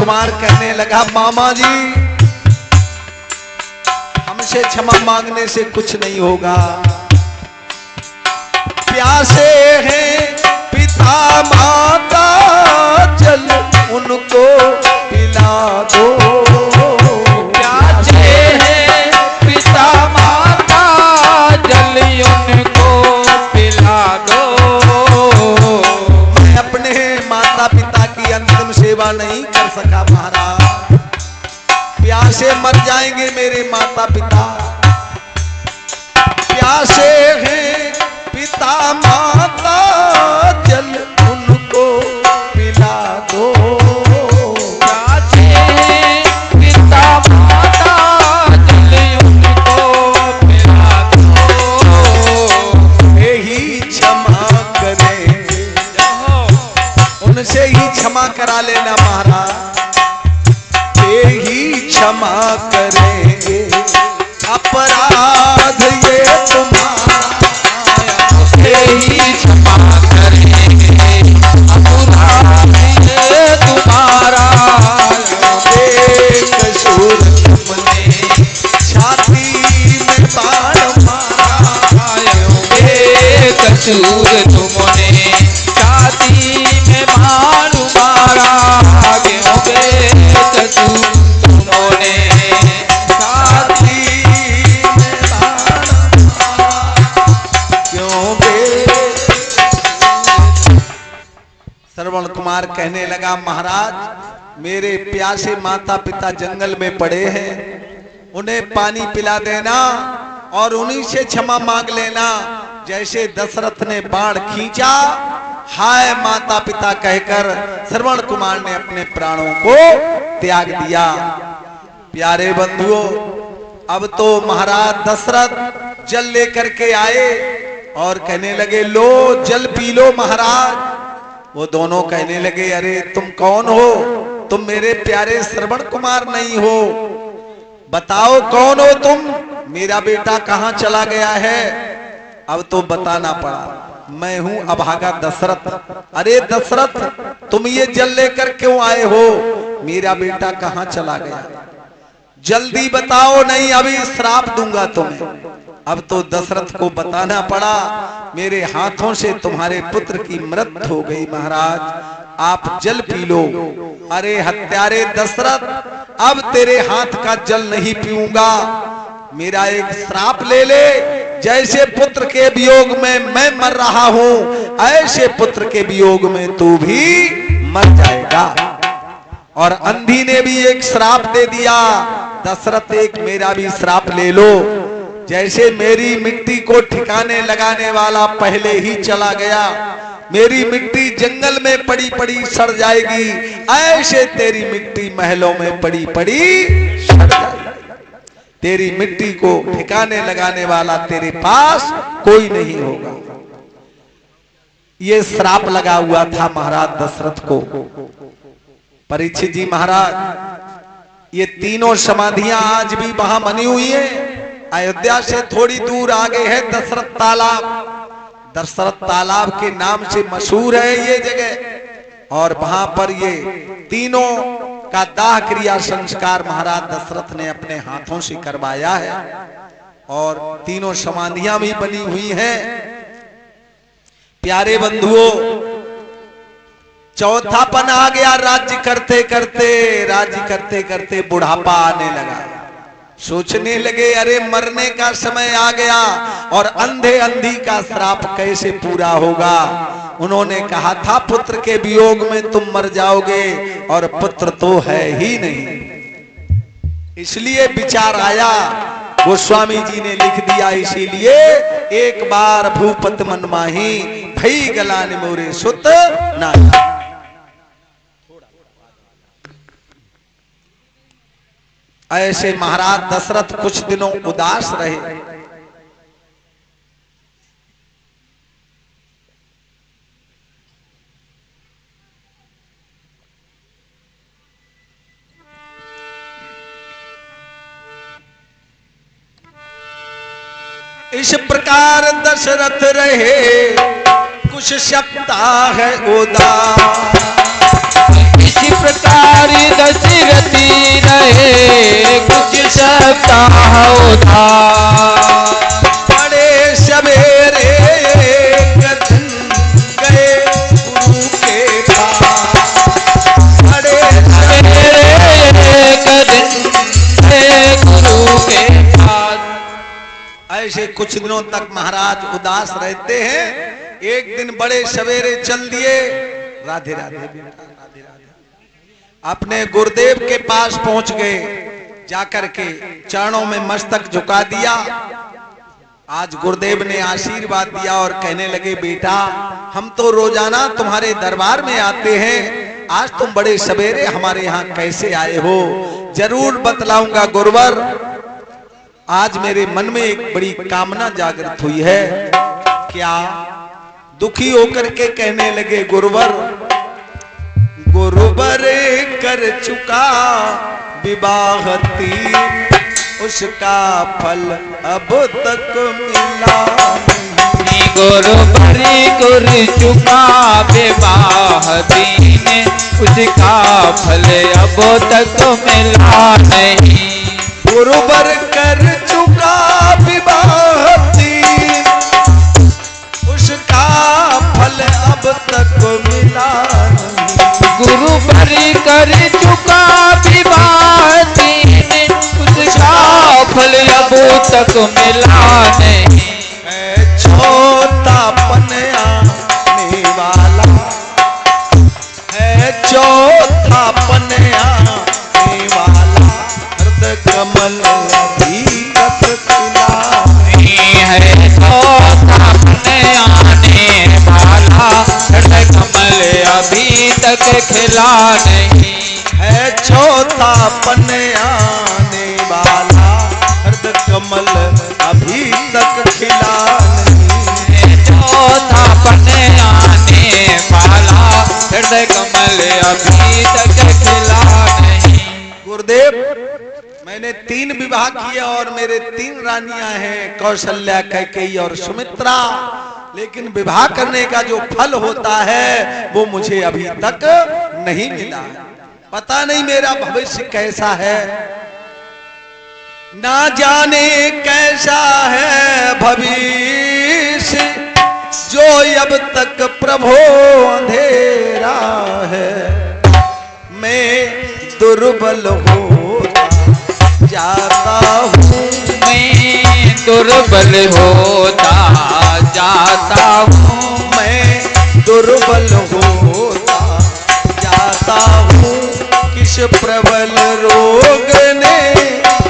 कुमार कहने लगा, मामा जी हमसे क्षमा मांगने से कुछ नहीं होगा। प्यासे हैं पिता माता, जल उनको पिला दो। प्यासे हैं पिता माता, जल उनको पिला दो। मैं अपने माता पिता की अंतिम सेवा नहीं कर सका महाराज, प्यासे मर जाएंगे मेरे माता पिता। प्यासे हैं पिता माता, जल उनको पिला दो। प्यासे हैं पिता माता, जल उनको पिला दो। यही क्षमा करें, उनसे ही क्षमा करा लेना महाराज। यही क्षमा करेंगे अपराध ये तुम्हारा, यही क्षमा करेंगे अपराध ये तुम्हारा। बेकसूर तुमने छाती में बाण मारा, बेकसूर तुमने छाती में बाण मारा। बेकसूर तुमने छाती में बाण मारा, क्यों श्रवण कुमार कहने लगा, महाराज मेरे प्यासे माता पिता जंगल में पड़े हैं, उन्हें पानी पिला देना और उन्हीं से क्षमा मांग लेना। जैसे दशरथ ने बाण खींचा, हाय माता पिता कहकर श्रवण कुमार ने अपने प्राणों को त्याग दिया। प्यारे बंधुओं, अब तो महाराज दशरथ जल लेकर के आए और कहने लगे, लो जल पी लो महाराज। वो दोनों कहने लगे, अरे तुम कौन हो? तुम मेरे प्यारे श्रवण कुमार नहीं हो, बताओ कौन हो तुम? मेरा बेटा कहाँ चला गया है? अब तो बताना पड़ा, मैं हूं अभागा दशरथ। अरे दशरथ, तुम ये जल लेकर क्यों आए हो? मेरा बेटा कहाँ चला गया? जल्दी बताओ, नहीं अभी श्राप दूंगा तुम्हें। अब तो दशरथ को बताना पड़ा, मेरे हाथों से तुम्हारे पुत्र की मृत्यु हो गई महाराज, आप जल पी लो। अरे हत्यारे दशरथ, अब तेरे हाथ का जल नहीं पीऊंगा, मेरा एक श्राप ले ले। जैसे पुत्र के वियोग में मैं मर रहा हूं, ऐसे पुत्र के वियोग में तू भी मर जाएगा। और अंधी ने भी एक श्राप दे दिया, दशरथ एक मेरा भी श्राप ले लो। जैसे मेरी मिट्टी को ठिकाने लगाने वाला पहले ही चला गया, मेरी मिट्टी जंगल में पड़ी पड़ी सड़ जाएगी, ऐसे तेरी मिट्टी महलों में पड़ी पड़ी सड़ जाएगी। तेरी मिट्टी को ठिकाने लगाने वाला तेरे पास कोई नहीं होगा। ये श्राप लगा हुआ था महाराज दशरथ को। परीक्षित जी महाराज, ये तीनों समाधियां आज भी वहां बनी हुई हैं। अयोध्या से थोड़ी दूर आगे है दशरथ तालाब। दशरथ तालाब के नाम से मशहूर है ये जगह, और वहां पर ये तीनों का दाह क्रिया संस्कार महाराज दशरथ ने अपने हाथों से करवाया है, और तीनों समाधियां भी बनी हुई हैं। प्यारे बंधुओं, चौथापन आ गया, राज्य करते करते बुढ़ापा आने लगा। सोचने लगे, अरे मरने का समय आ गया और अंधे अंधी का श्राप कैसे पूरा होगा। उन्होंने कहा था पुत्र के वियोग में तुम मर जाओगे, और पुत्र तो है ही नहीं। इसलिए विचार आया, गोस्वामी जी ने लिख दिया, इसीलिए एक बार भूपत मन माही, भई गलान मोरे सुत नाही। ऐसे महाराज दशरथ कुछ दिनों उदास रहे। इस प्रकार दशरथ रहे कुछ सप्ताह उदास। इसी प्रकार कुमारी दशरथी रहे कुछ सप्ताह उधार। बड़े सवेरे एक दिन गए गुरु के पास, बड़े सवेरे एक दिन गए गुरु के पास। ऐसे कुछ दिनों तक महाराज उदास रहते हैं। एक दिन बड़े सवेरे चल दिए, राधे राधे बेटा, राधे राधे, अपने गुरुदेव के पास पहुंच गए। जाकर के चरणों में मस्तक झुका दिया। आज गुरुदेव ने आशीर्वाद दिया और कहने लगे, बेटा हम तो रोजाना तुम्हारे दरबार में आते हैं, आज तुम बड़े सवेरे हमारे यहाँ कैसे आए हो? जरूर बतलाऊंगा गुरुवर। आज मेरे मन में एक बड़ी कामना जागृत हुई है। क्या? दुखी होकर के कहने लगे गुरुवर, गुरुवर कर चुका विवाह तीर, उसका फल अब तक मिला नहीं। गुरुवर कर चुका विवाह तीन, उसका फल अब तक मिला नहीं। गुरुवर कर चुका विवाह तीन, उसका फल अब तक मिला नहीं। गुरुवर कर चुका विवाह तीन, उसका फल अब तक मिला नहीं। चौथापन आने वाला है, चौथापन आने वाला, हृदय कमल अभी तक खिला नहीं है। चौथापन आने वाला, हृदय कमल अभी तक खिला नहीं है। चौथापन आने वाला, हृदय कमल अभी तक खिला नहीं। चौथापन आने वाला, हृदय कमल अभी तक खिला नहीं। गुरुदेव मैंने 3 विवाह किए और मेरे 3 रानियां हैं, कौशल्या, कैकेयी और सुमित्रा, लेकिन विवाह करने का जो फल होता है वो मुझे अभी तक नहीं मिला। पता नहीं मेरा भविष्य कैसा है, ना जाने कैसा है भविष्य, जो अब तक प्रभो अंधेरा है। मैं दुर्बल होता जाता हूँ, मैं दुर्बल होता जाता हूँ। मैं दुर्बल होता जाता हूँ, किस प्रबल रोग ने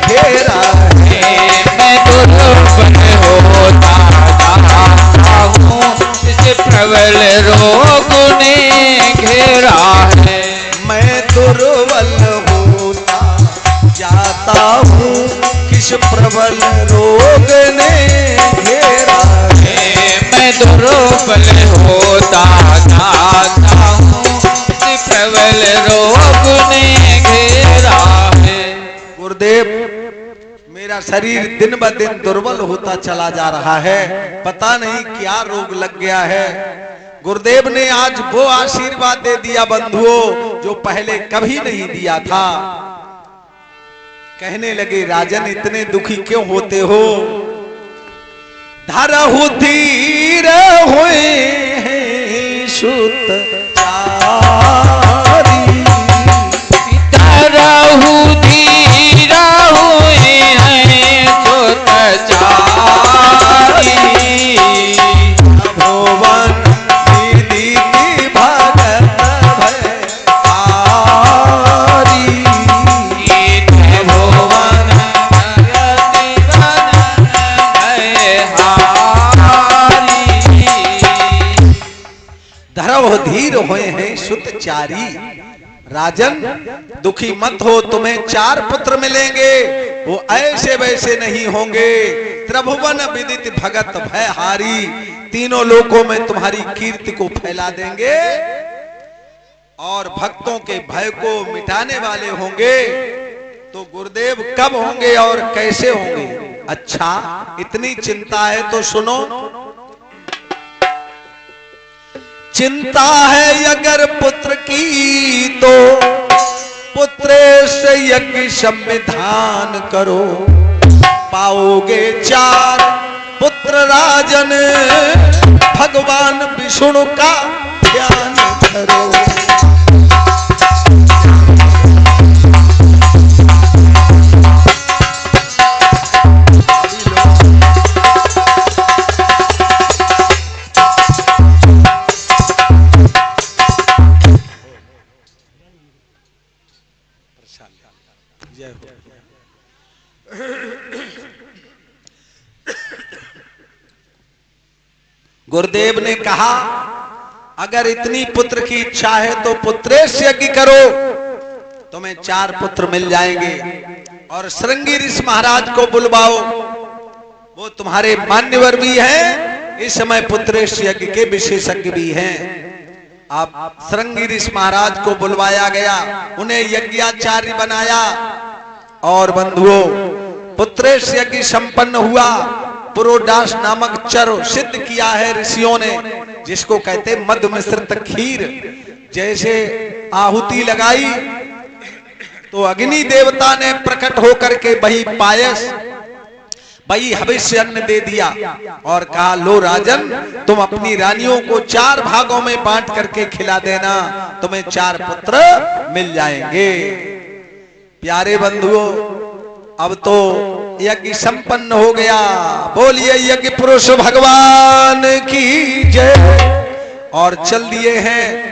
घेरा है। मैं दुर्बल होता जाता हूँ, किस प्रबल रोग ने घेरा है। मैं दुर्बल होता जाता हूँ, किस प्रबल रोग ने घेरा है। मैं दुर्बल होता जाता हूँ, किस प्रबल रोग ने घेरा है। गुरुदेव मेरा शरीर दिन ब दिन दुर्बल होता चला जा रहा है, पता नहीं क्या रोग लग गया है। गुरुदेव ने आज वो आशीर्वाद दे दिया बंधुओं जो पहले कभी नहीं दिया था। कहने लगे, राजन इतने दुखी क्यों होते हो? धरहु धीर हुए हैं सुत चारी, धरहु धीर हुए हैं सुत चारी। भुवन दीदी भगत भय हारी, भुवन भय हारी। धरहु धीर हुए हैं सुत चारी। राजन दुखी मत हो, तुम्हें 4 पुत्र मिलेंगे, वो ऐसे वैसे नहीं होंगे। त्रिभुवन विदित भगत भय हारी, तीनों लोकों में तुम्हारी कीर्ति को फैला देंगे और भक्तों के भय को मिटाने वाले होंगे। तो गुरुदेव कब होंगे और कैसे होंगे? अच्छा इतनी चिंता है तो सुनो। चिंता है अगर पुत्र की तो पुत्रेश यज्ञ संविधान करो, पाओगे 4 पुत्र राजन, भगवान विष्णु का ध्यान करो। जय हो। गुरुदेव ने कहा अगर इतनी पुत्र की इच्छा है तो पुत्रेश यज्ञ करो, तुम्हें 4 पुत्र मिल जाएंगे। और श्रृंगी ऋषि महाराज को बुलवाओ, वो तुम्हारे मान्यवर भी हैं, इस समय पुत्रेश यज्ञ के विशेषज्ञ भी हैं। आप श्रृंगी ऋषि महाराज को बुलवाया गया, उन्हें यज्ञाचार्य बनाया और बंधुओं पुत्रेश यज्ञ संपन्न हुआ। पुरोडास नामक चर सिद्ध किया है ऋषियों ने, जिसको कहते मद मिश्रित खीर। जैसे आहुति लगाई तो अग्नि देवता ने प्रकट होकर के वही पायस वही हविष्य अन्न दे दिया और कहा लो राजन, तुम अपनी रानियों को 4 भागों में बांट करके खिला देना, तुम्हें 4 पुत्र मिल जाएंगे। प्यारे बंधुओं, अब तो यज्ञ संपन्न हो गया। बोलिए यज्ञ पुरुष भगवान की जय। और चल दिए हैं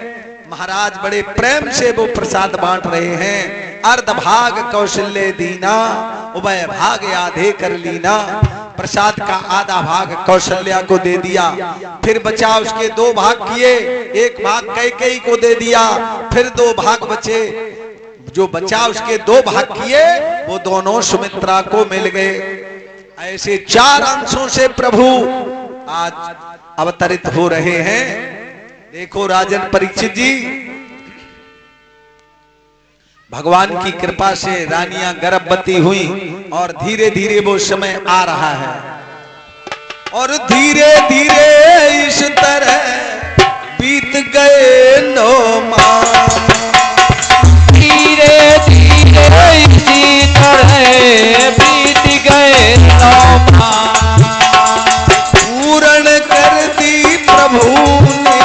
महाराज, बड़े प्रेम से वो प्रसाद बांट रहे हैं। अर्ध भाग कौशल्य दीना, उभय भाग आधे कर लीना। प्रसाद का आधा भाग कौशल्या को दे दिया, फिर बचा उसके 2 भाग किए, 1 भाग कैकेयी को दे दिया, फिर 2 भाग बचे, जो बचा उसके 2 भाग किए वो दोनों सुमित्रा को मिल गए। ऐसे 4 अंशों से प्रभु आज अवतरित हो रहे हैं। देखो राजन परीक्षित जी, भगवान की कृपा से रानियां गर्भवती हुई और धीरे धीरे वो समय आ रहा है। और धीरे धीरे इस तरह बीत गए 9 माह, धीरे धीरे इसी तरह बीत गए 9 माह। पूर्ण कर दी प्रभु ने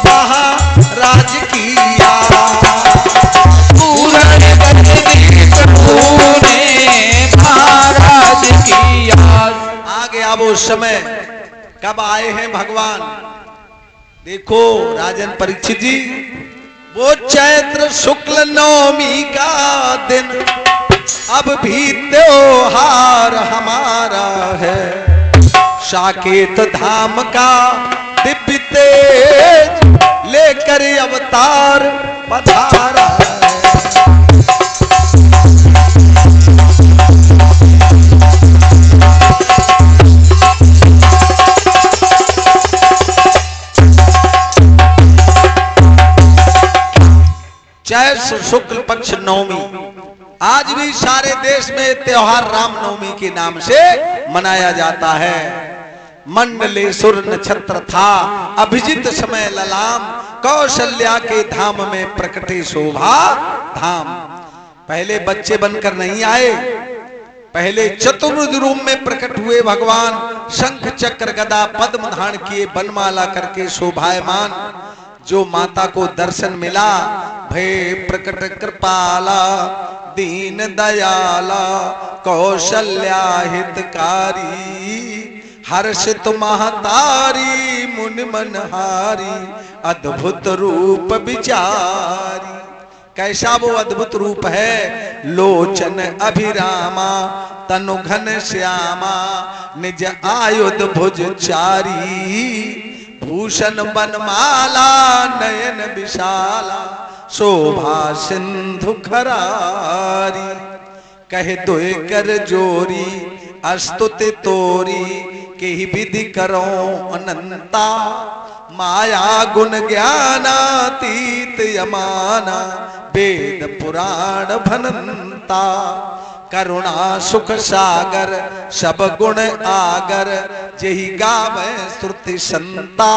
महाराज किया, पूर्ण कर दी प्रभु ने महाराज किया। आ गया वो समय। कब आए हैं भगवान? देखो राजन परीक्षित जी, वो चैत्र शुक्ल नवमी का दिन, अब भी त्योहार हमारा है। साकेत धाम का दिव्य तेज लेकर अवतार पधारा है। चैत्र शुक्ल पक्ष नवमी, आज भी सारे देश में त्योहार रामनवमी के नाम से मनाया जाता है। मंडलेश्वर नक्षत्र था, अभिजित समय ललाम, कौशल्या के धाम में प्रकटे शोभा धाम। पहले बच्चे बनकर नहीं आए, पहले चतुर्भुज रूप में प्रकट हुए भगवान। शंख चक्र गदा पद्म धारण किए, बनमाला करके शोभायमान। जो माता को दर्शन मिला, भय प्रकट कृपाला, दीन दयाला, कौशल्या हितकारी, हर्षित महतारी, मुनि मनहारी, अद्भुत रूप विचारी। कैसा वो अद्भुत रूप है? लोचन अभिरामा, तनु घन श्यामा, निज आयुध भुज चारी, भूषण बनमाला, नयन विशाला, शोभा सिंधु खरारी। कहे दोय कर जोरी, अस्तुति तोरी, के ही विधि करो अनंता, माया गुण ज्ञानातीत यमाना, वेद पुराण भनंता। करुणा सुख सागर सब गुण आगर, जेहि गावे श्रुति संता,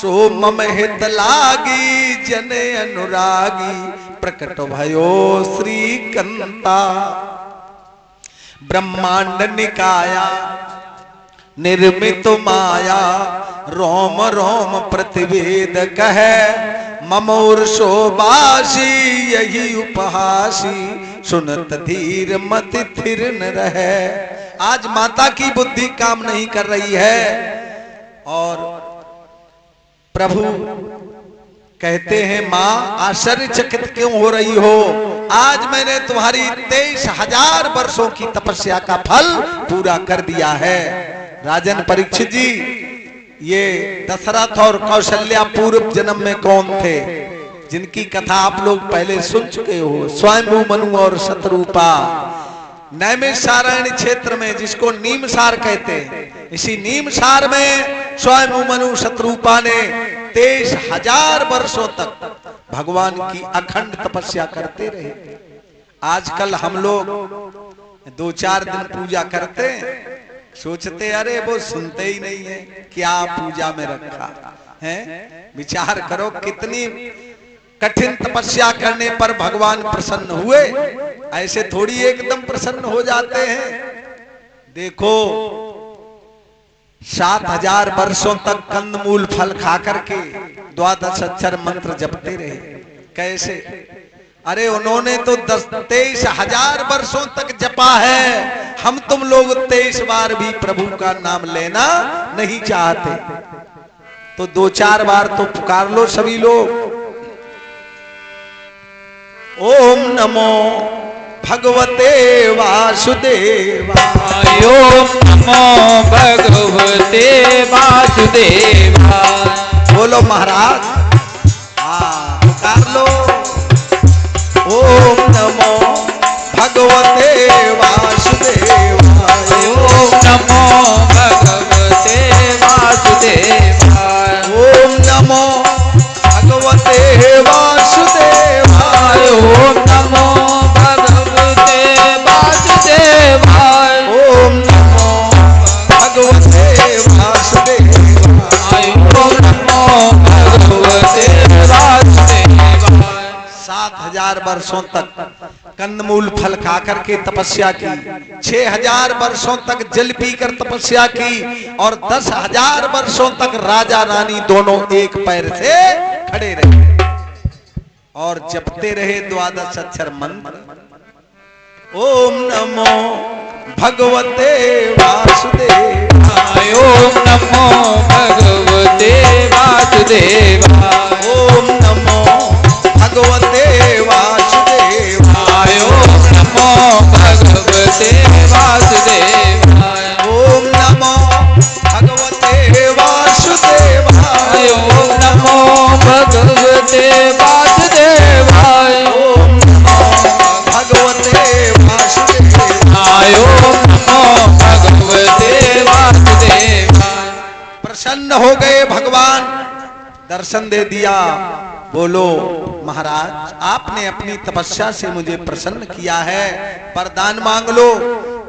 सो मम हित लागी जन अनुरागी, प्रकट भयो श्रीकंता। ब्रह्मांड निकाया निर्मित माया, रोम रोम प्रतिवेद कहे, ममोर शोभासी यही उपहासी, सुनत धीर मति थिर न रहे। आज माता की बुद्धि काम नहीं कर रही है और प्रभु कहते हैं मां आश्चर्यचकित क्यों हो रही हो, आज मैंने तुम्हारी 23,000 वर्षों की तपस्या का फल पूरा कर दिया है। राजन परीक्षित जी, ये दशरथ और कौशल्या पूर्व जन्म में कौन थे, जिनकी कथा आप लोग पहले सुन चुके हो। स्वयंभू मनु और शतरूपा, नैमिषारण्य क्षेत्र में जिसको नीमसार कहते हैं, इसी नीमसार में स्वयंभू मनु शतरूपा ने 23,000 वर्षों तक भगवान की अखंड तपस्या करते रहे। आजकल हम लोग 2-4 दिन पूजा करते हैं, सोचते अरे वो सुनते ही नहीं है, क्या पूजा में रखा है। विचार करो कितनी कठिन तपस्या करने पर भगवान प्रसन्न हुए, ऐसे थोड़ी एकदम प्रसन्न हो जाते हैं। देखो 7,000 वर्षों तक कंदमूल फल खा करके 12 अक्षर मंत्र जपते रहे। कैसे? अरे उन्होंने तो 23,000 वर्षों तक जपा है, हम तुम लोग 23 बार भी प्रभु का नाम लेना नहीं चाहते, तो 2-4 बार तो पुकार लो सभी लोग। ओम नमो भगवते वासुदेवाय, ओम नमो भगवते वासुदेवाय। बोलो महाराज, पुकार लो। ओम नमो भगवते वासुदेवाय, ओम नमो भगवते वासुदेवाय। ओम नमो भगवते वासुदेवाय, ओम नमो भगवते वासुदेवाय। ओम नमो भगवते वासुदेवाय, ओम नमो भगवते वासुदेवाय। 7,000 वर्षों तक कंदमूल फल खाकर के तपस्या की, 6,000 वर्षों तक जल पीकर तपस्या की, और 10,000 वर्षों तक राजा रानी दोनों एक पैर से खड़े रहे और जपते रहे 12 अक्षर मंत्र। ओम नमो भगवते वासुदेवाय, ओम नमो भगवते वासुदेवाय। ओम नमो भगवते वासुदेवाय, ओम नमो भगवते वासुदेवाय। ओम नमो भगवते वासुदेवाय, ओम नमो भगवते वासुदेवाय। ओम नमो भगवते वासुदेवाय। ओम नमो भगवते वासुदेवाय। प्रसन्न हो गए भगवान, दर्शन दे दिया। बोलो महाराज, आपने अपनी तपस्या से मुझे प्रसन्न किया है, वरदान मांग लो।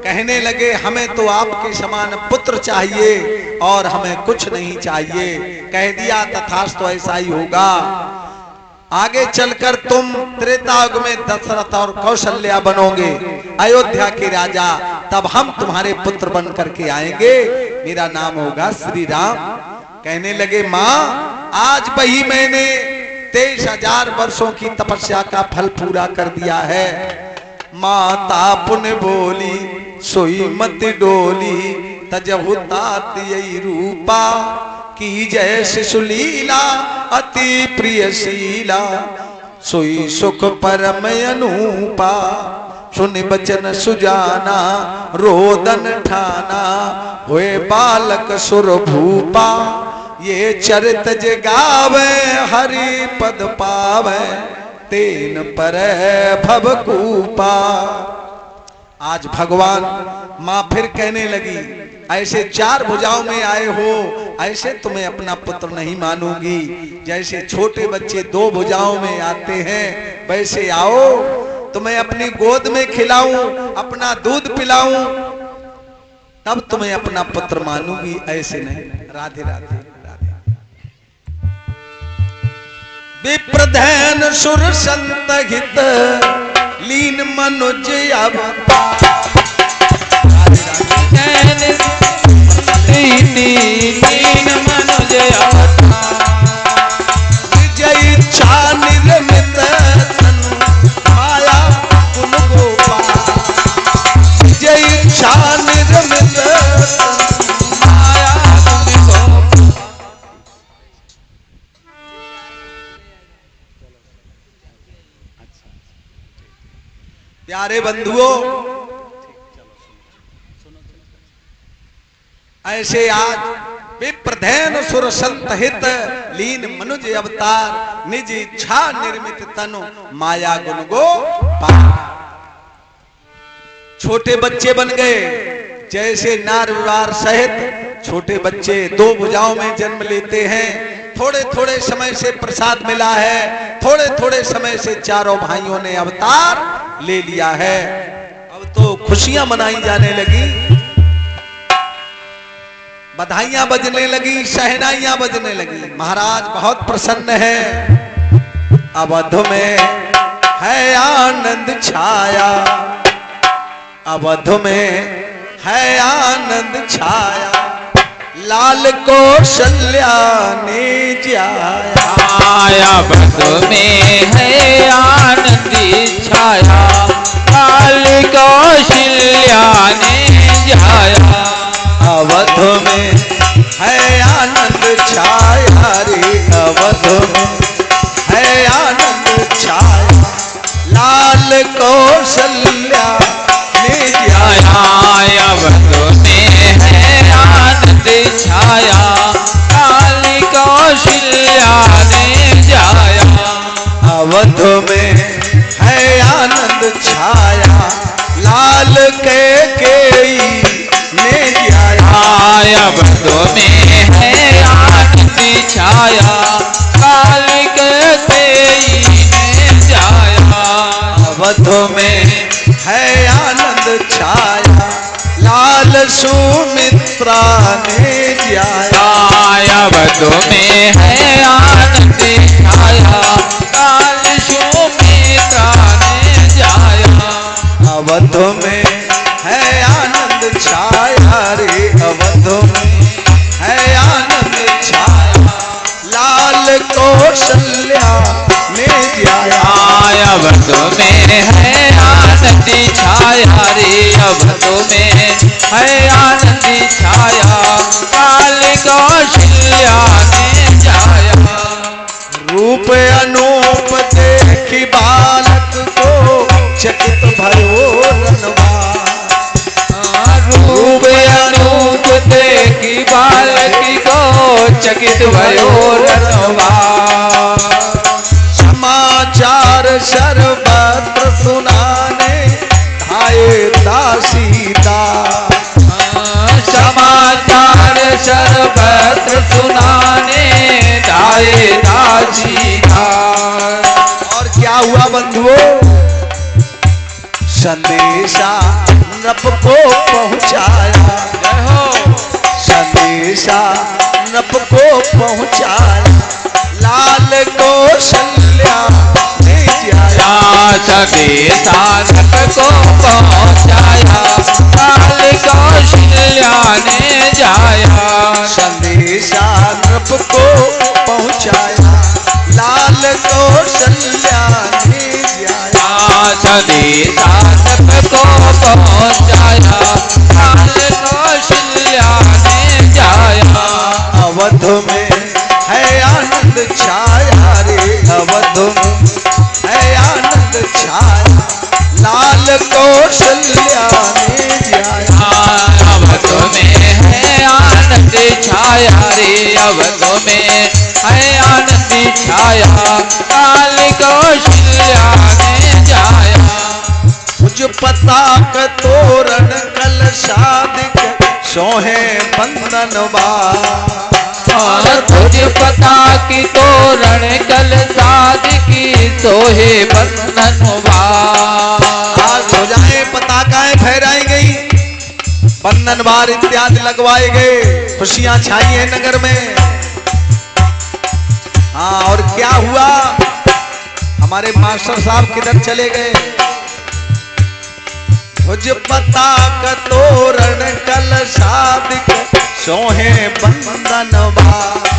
कहने लगे हमें तो आपके समान पुत्र चाहिए और हमें कुछ नहीं चाहिए। कह दिया तथास्तु, ऐसा ही होगा। आगे चलकर तुम त्रेता युग में दशरथ और कौशल्या बनोगे, अयोध्या के राजा, तब हम तुम्हारे पुत्र बन करके आएंगे, मेरा नाम होगा श्री राम। कहने लगे मां, आज वही मैंने 23,000 वर्षों की तपस्या का फल पूरा कर दिया है। माता पुण्य बोली सोई मत डोली, तजहु तात यही रूपा, की जय शिशुलीला अति प्रियशीला, सोई सुख परम अनूपा, सुनि बचन सुजाना रोदन ठाना, होए बालक सुर भूपा, ये चरित जगावे हरि पद पावे, तेन पर भवकूपा। आज भगवान मां फिर कहने लगी, ऐसे 4 भुजाओं में आए हो, ऐसे तुम्हें अपना पुत्र नहीं मानूंगी। जैसे छोटे बच्चे 2 भुजाओं में आते हैं वैसे आओ। तुम्हें अपनी गोद में खिलाऊं, अपना दूध पिलाऊं, तब तुम्हें अपना पुत्र मानूंगी, ऐसे नहीं। राधे राधे राधे। विप्रधैन सुर संत हित लीन मनुज अवतार। लीन मनुज अवतार। विजय इच्छा निर्मित तनु माया गुण गोपाल। विजय इच्छा निर्मित तनु माया गुण गोपाल। प्यारे बंधुओं, ऐसे आज विप्रधैन सुर संत हित लीन मनुज अवतार निज इच्छा निर्मित तनु माया गुण गोपाल। छोटे बच्चे बन गए, जैसे नार विवार सहित छोटे बच्चे दो भुजाओं में जन्म लेते हैं। थोड़े थोड़े समय से प्रसाद मिला है, थोड़े थोड़े समय से चारों भाइयों ने अवतार ले लिया है। अब तो खुशियां मनाई जाने लगी, बधाइयां बजने लगी, शहनाइयां बजने लगी। महाराज बहुत प्रसन्न है। अवध में है आनंद छाया, अवध में है आनंद छाया, लाल कौशल्या ने जाया। अवध में है आनंद छाया, लाल कौशल्या ने जाया। अवध में है आनंद छाया रे, अवध में है आनंद छाया, लाल कौशल्या ने जाया। अवध में है आनंद छाया, लाल कौशल्या ने जाया। अवध में है आनंद छाया, लाल कैकेयी ने जाया। अवध में है आनंद छाया, लाल कैकेयी ने जाया। अवध में है आनंद छाया, लाल सुमित्रा ने जाया। अवध में है आनंद छाया, लाल सुमित्रा ने जाया। अवध में है आनंद छाया रे, अवध में है आनंद छाया, लाल कौशल्या ने जाया। अवध में है आनंद छाया रे, अवध में है आनंद छाया, लाल कौशल्या ने जाया। रूप अनूप देखी बालक को चकित भयो रनवा। रूप अनूप देखी बालक को चकित भयो रनवा। समाचार सर्वत्र सुनाने धाये दासीदास। समाचार सर्वत्र सुनाने धाये दासीदास। और क्या हुआ बंधुओं? संदेशा नभ को पहुंचाया, संदेशा नभ को पहुंचाया, लाल कौशल्या ने जाया। संदेशा नभ को पहुंचाया, लाल कौशल्या ने जाया। संदेशा नभ को पहुंचाया, लाल कौशल्या ने जाया। संदेशा नभ को पहुंचाया, लाल कौशल्या ने जाया। अवध में है आनंद छाया रे, अवध में है आनंद छाया, लाल कौशल्या ने जाया। अवध में है आनंद छाया रे, अवध में है आनंद छाया, लाल कौशल्या ने जाया। मुझ पताक तोरण कल शादिक सोहे बंधन बा। तुझ पता की तोरण कल साध की सोहे बंधन आज हो जाए पताकाएं फहराई गई, बंधन बार इत्यादि लगवाए गए, खुशियां छाई है नगर में। हाँ, और क्या हुआ, हमारे मास्टर साहब किधर चले गए? तुझ पता का तोरण कल सादिक सोहे बंधन बार।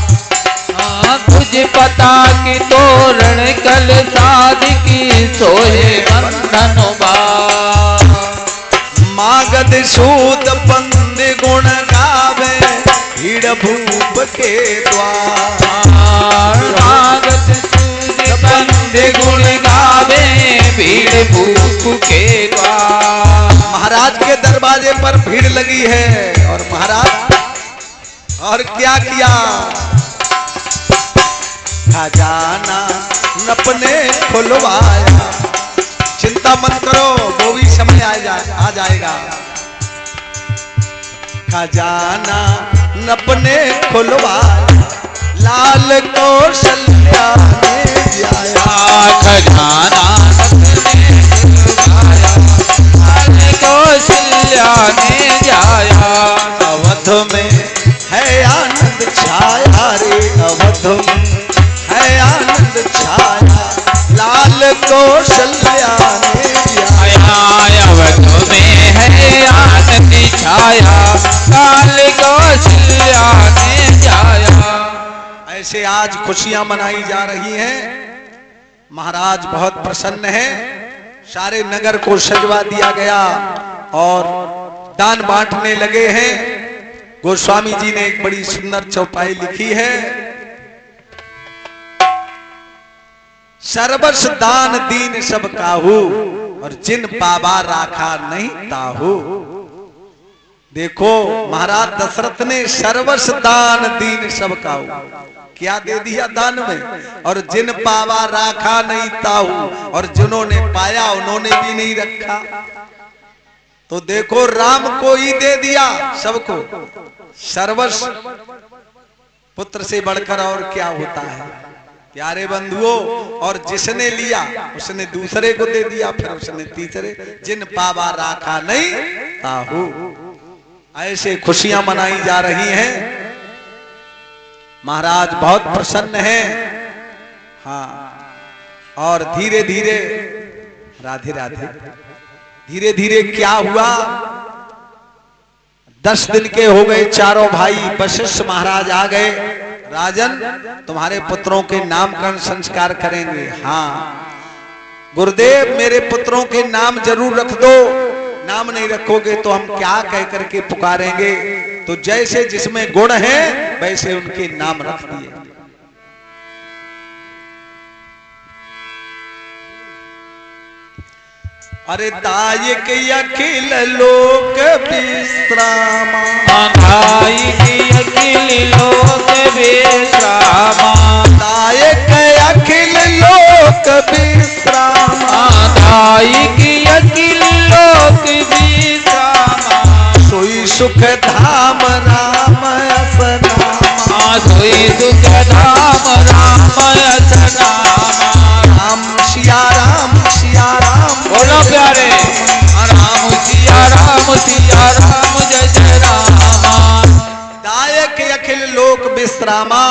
तुझे पता की तोरण कल साध की सोहे बंधन बार। मागध सूत बंद गुण गावे भीड़ भूप के द्वार। मागध सूत बंद गुण गावे भीड़ भूप के द्वार। महाराज के दरवाजे पर भीड़ लगी है और महाराज और क्या किया, खजाना नपने खुलवाया। चिंता मत करो, वो भी समय आ जाएगा। खजाना नपने खुलवाया, लाल कौशल्या ने जाया। खजाना नपने खुलवाया, लाल कौशल्या ने जाया। अवध में है आनंद छाया रे, अवध में है आनंद छाया, लाल कौशल्या ने जाया। अवध में है आनंद छाया, लाल कौशल्या ने जाया। ऐसे आज खुशियां मनाई जा रही हैं। महाराज बहुत प्रसन्न है, सारे नगर को सजवा दिया गया और दान बांटने लगे हैं। गोस्वामी जी ने एक बड़ी सुंदर चौपाई लिखी है, सर्वस दान दीन सब काहू और जिन पावा राखा नहीं ताहू। देखो महाराज दशरथ ने सर्वस दान दीन सब काहू, क्या दे दिया दान में, और जिन पावा राखा नहीं ताहू, और जिन्होंने पाया उन्होंने भी नहीं रखा। तो देखो राम को ही दे दिया सबको, सर्वस पुत्र से बढ़कर और क्या होता है प्यारे बंधुओं। और जिसने लिया उसने दूसरे को दे दिया, फिर उसने तीसरे। जिन पावा राखा नहीं ताहू। ऐसे खुशियां मनाई जा रही हैं। महाराज बहुत प्रसन्न हैं। हाँ, और धीरे धीरे राधे राधे, धीरे धीरे क्या हुआ, 10 दिन के हो गए चारों भाई। वशिष्ठ महाराज आ गए, राजन तुम्हारे पुत्रों के नामकरण संस्कार करेंगे। हाँ गुरुदेव, मेरे पुत्रों के नाम जरूर रख दो, नाम नहीं रखोगे तो हम क्या कह करके पुकारेंगे। तो जैसे जिसमें गुण है वैसे उनके नाम रख दिए। अरे दायक अखिल लोक विश्रामा, दायक अखिल लोक विश्रामा, दायक अखिल लोक विश्रामा, दायक अखिल लोक विश्रामा। सोई सुख धाम राम असनामा, सोई सुख धाम राम असनामा। राम सिया राम सिया राम, बोलो प्यारे, राम सिया राम सिया राम जय जय रामा। दायक अखिल लोक विश्रामा,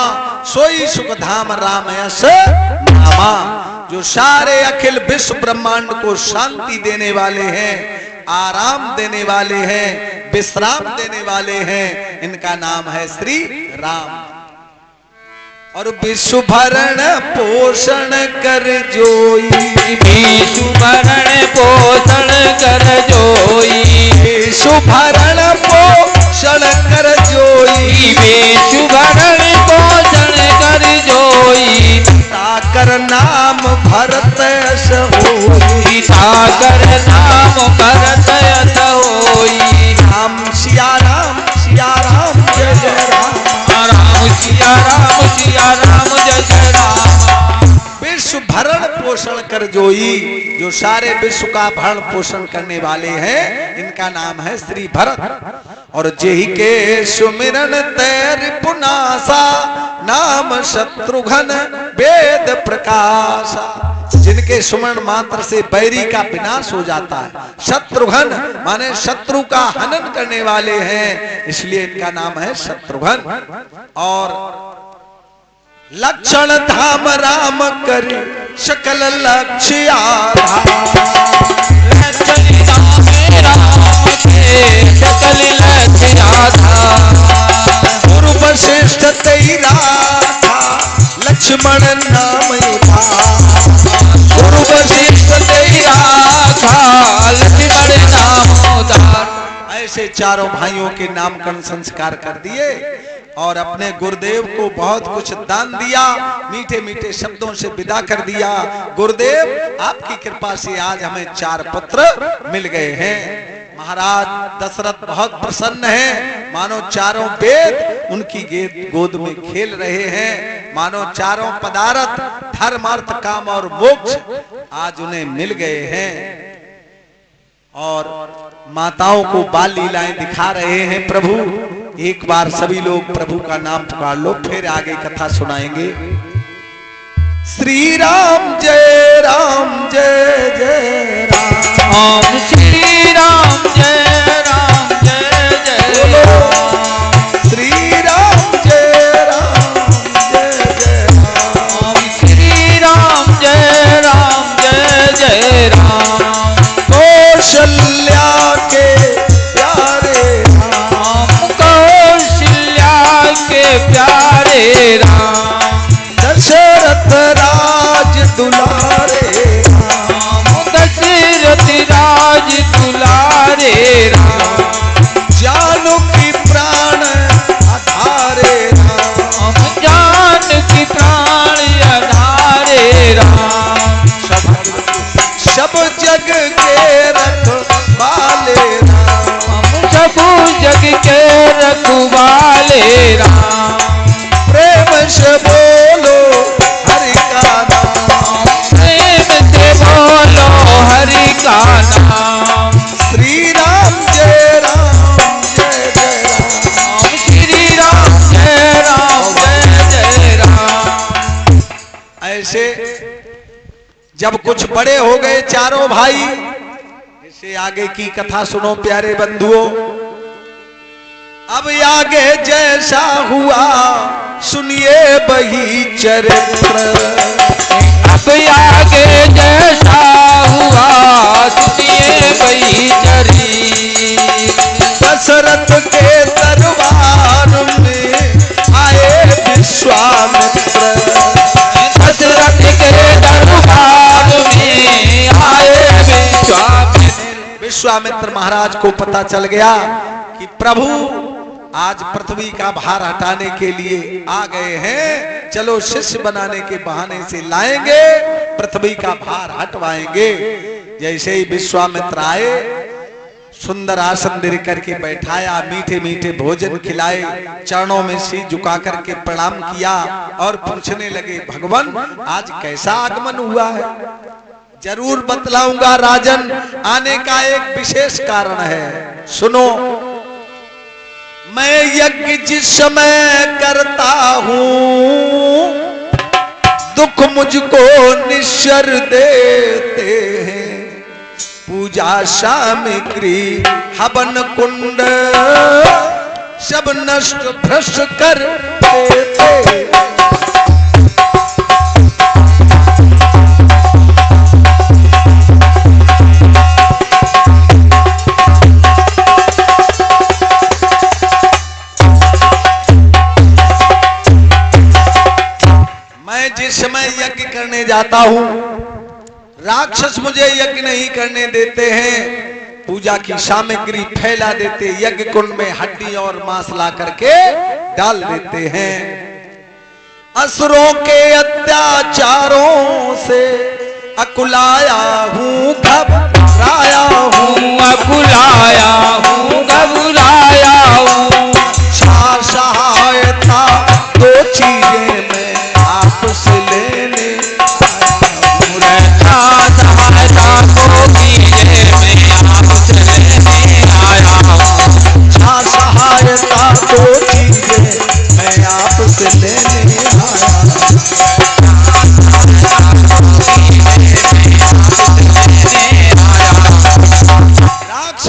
सोई सुख धाम राम यस नामा। जो सारे अखिल विश्व ब्रह्मांड को शांति देने वाले हैं, आराम देने वाले हैं, विश्राम देने वाले हैं, इनका नाम है श्री राम। और विश्व भरण पोषण कर जोई, विश्व भरण पोषण कर जोई, विश्व भरण पोषण कर जोई, विश्व भरण पोषण कर जोई। ताकर नाम भरत यश होई, ताकर नाम भरत यश होई। राम सिया राम जय जय राम, राम सिया राम जय जय राम। विश्व भरण पोषण कर जोई, जो सारे विश्व का भरण पोषण करने वाले हैं, इनका नाम है श्री भरत। और जेहि के सुमिरन तैर पुनासा, नाम शत्रुघ्न वेद प्रकाशा। जिनके सुमरण मात्र से बैरी का विनाश हो जाता है। शत्रुघ्न माने शत्रु का हनन करने वाले हैं, इसलिए इनका नाम है शत्रुघ्न। और लक्षण धाम राम करी सकल लक्ष्य आधार। सकल लक्ष्य आधार। गुरु वशिष्ठ तेरा था, लक्ष्मण नाम उधार। गुरु वशिष्ठ तेरा था, लक्ष्मण नाम उधार। ऐसे चारों भाइयों के नामकरण संस्कार कर दिए और अपने गुरुदेव को बहुत कुछ दान दिया, मीठे मीठे शब्दों से विदा कर दिया। गुरुदेव आपकी कृपा से आज हमें 4 पुत्र मिल गए हैं। महाराज दशरथ बहुत प्रसन्न हैं, मानो चारों वेद उनकी गोद में खेल रहे हैं। मानो चारों पदार्थ धर्म अर्थ काम और मोक्ष आज उन्हें मिल गए हैं। और माताओं को बाल लीलाएं दिखा रहे हैं प्रभु। एक बार सभी लोग प्रभु का नाम पुकार लो, फिर आगे कथा सुनाएंगे। श्री राम जय जय राम। श्री राम जय जय राम। श्री राम जय जय राम। श्री राम जय राम। कौशल्या के प्यारे राम। कौशल्या के प्यारे राम। दशरथ राज दुलारे राम। दशरथ राज दुलारे राम। जानकी प्राण आधारे राम। जानकी प्राण आधारे राम। सब जग के रखवाले राम। सब जग के रखवाले राम। प्रेम से बोलो हरि का नाम। प्रेम से बोलो हरि का नाम। श्री राम जय जय राम। श्री राम जय राम। ऐसे जब कुछ बड़े हो गए चारों भाई, इसे आगे की कथा सुनो प्यारे बंधुओं। अब आगे जैसा हुआ सुनिए वही चरित्र। अब आगे जैसा हुआ सुनिए वही चरित्र। दशरथ के दरबार में आए विश्वामित्र। दशरथ के दरबार में आए विश्वामित्र महाराज को पता चल गया कि प्रभु आज पृथ्वी का भार हटाने के लिए आ गए हैं। चलो शिष्य बनाने के बहाने से लाएंगे, पृथ्वी का भार हटवाएंगे। जैसे ही विश्वामित्र आए, सुंदर आसन दे करके बैठाया, मीठे मीठे भोजन खिलाए, चरणों में सिर झुका करके प्रणाम किया और पूछने लगे, भगवान आज कैसा आगमन हुआ है? जरूर बतलाऊंगा राजन, आने का एक विशेष कारण है, सुनो। मैं यज्ञ जिस समय करता हूं, दुख मुझको निश्चर देते हैं। पूजा सामग्री हवन कुंड सब नष्ट भ्रष्ट कर देते। जिस समय यज्ञ करने जाता हूं, राक्षस मुझे यज्ञ नहीं करने देते हैं। पूजा की सामग्री फैला देते, यज्ञ कुंड में हड्डी और मांस ला करके डाल देते हैं। असुरों के अत्याचारों से अकुलाया हूं, घबराया हूं, अकुलाया हूं, घबराया हूं। सहायता दो चीजें मैं आपसे लेने आया हूं। सहायता को कीजिए, मैं आपसे लेने आया हूं।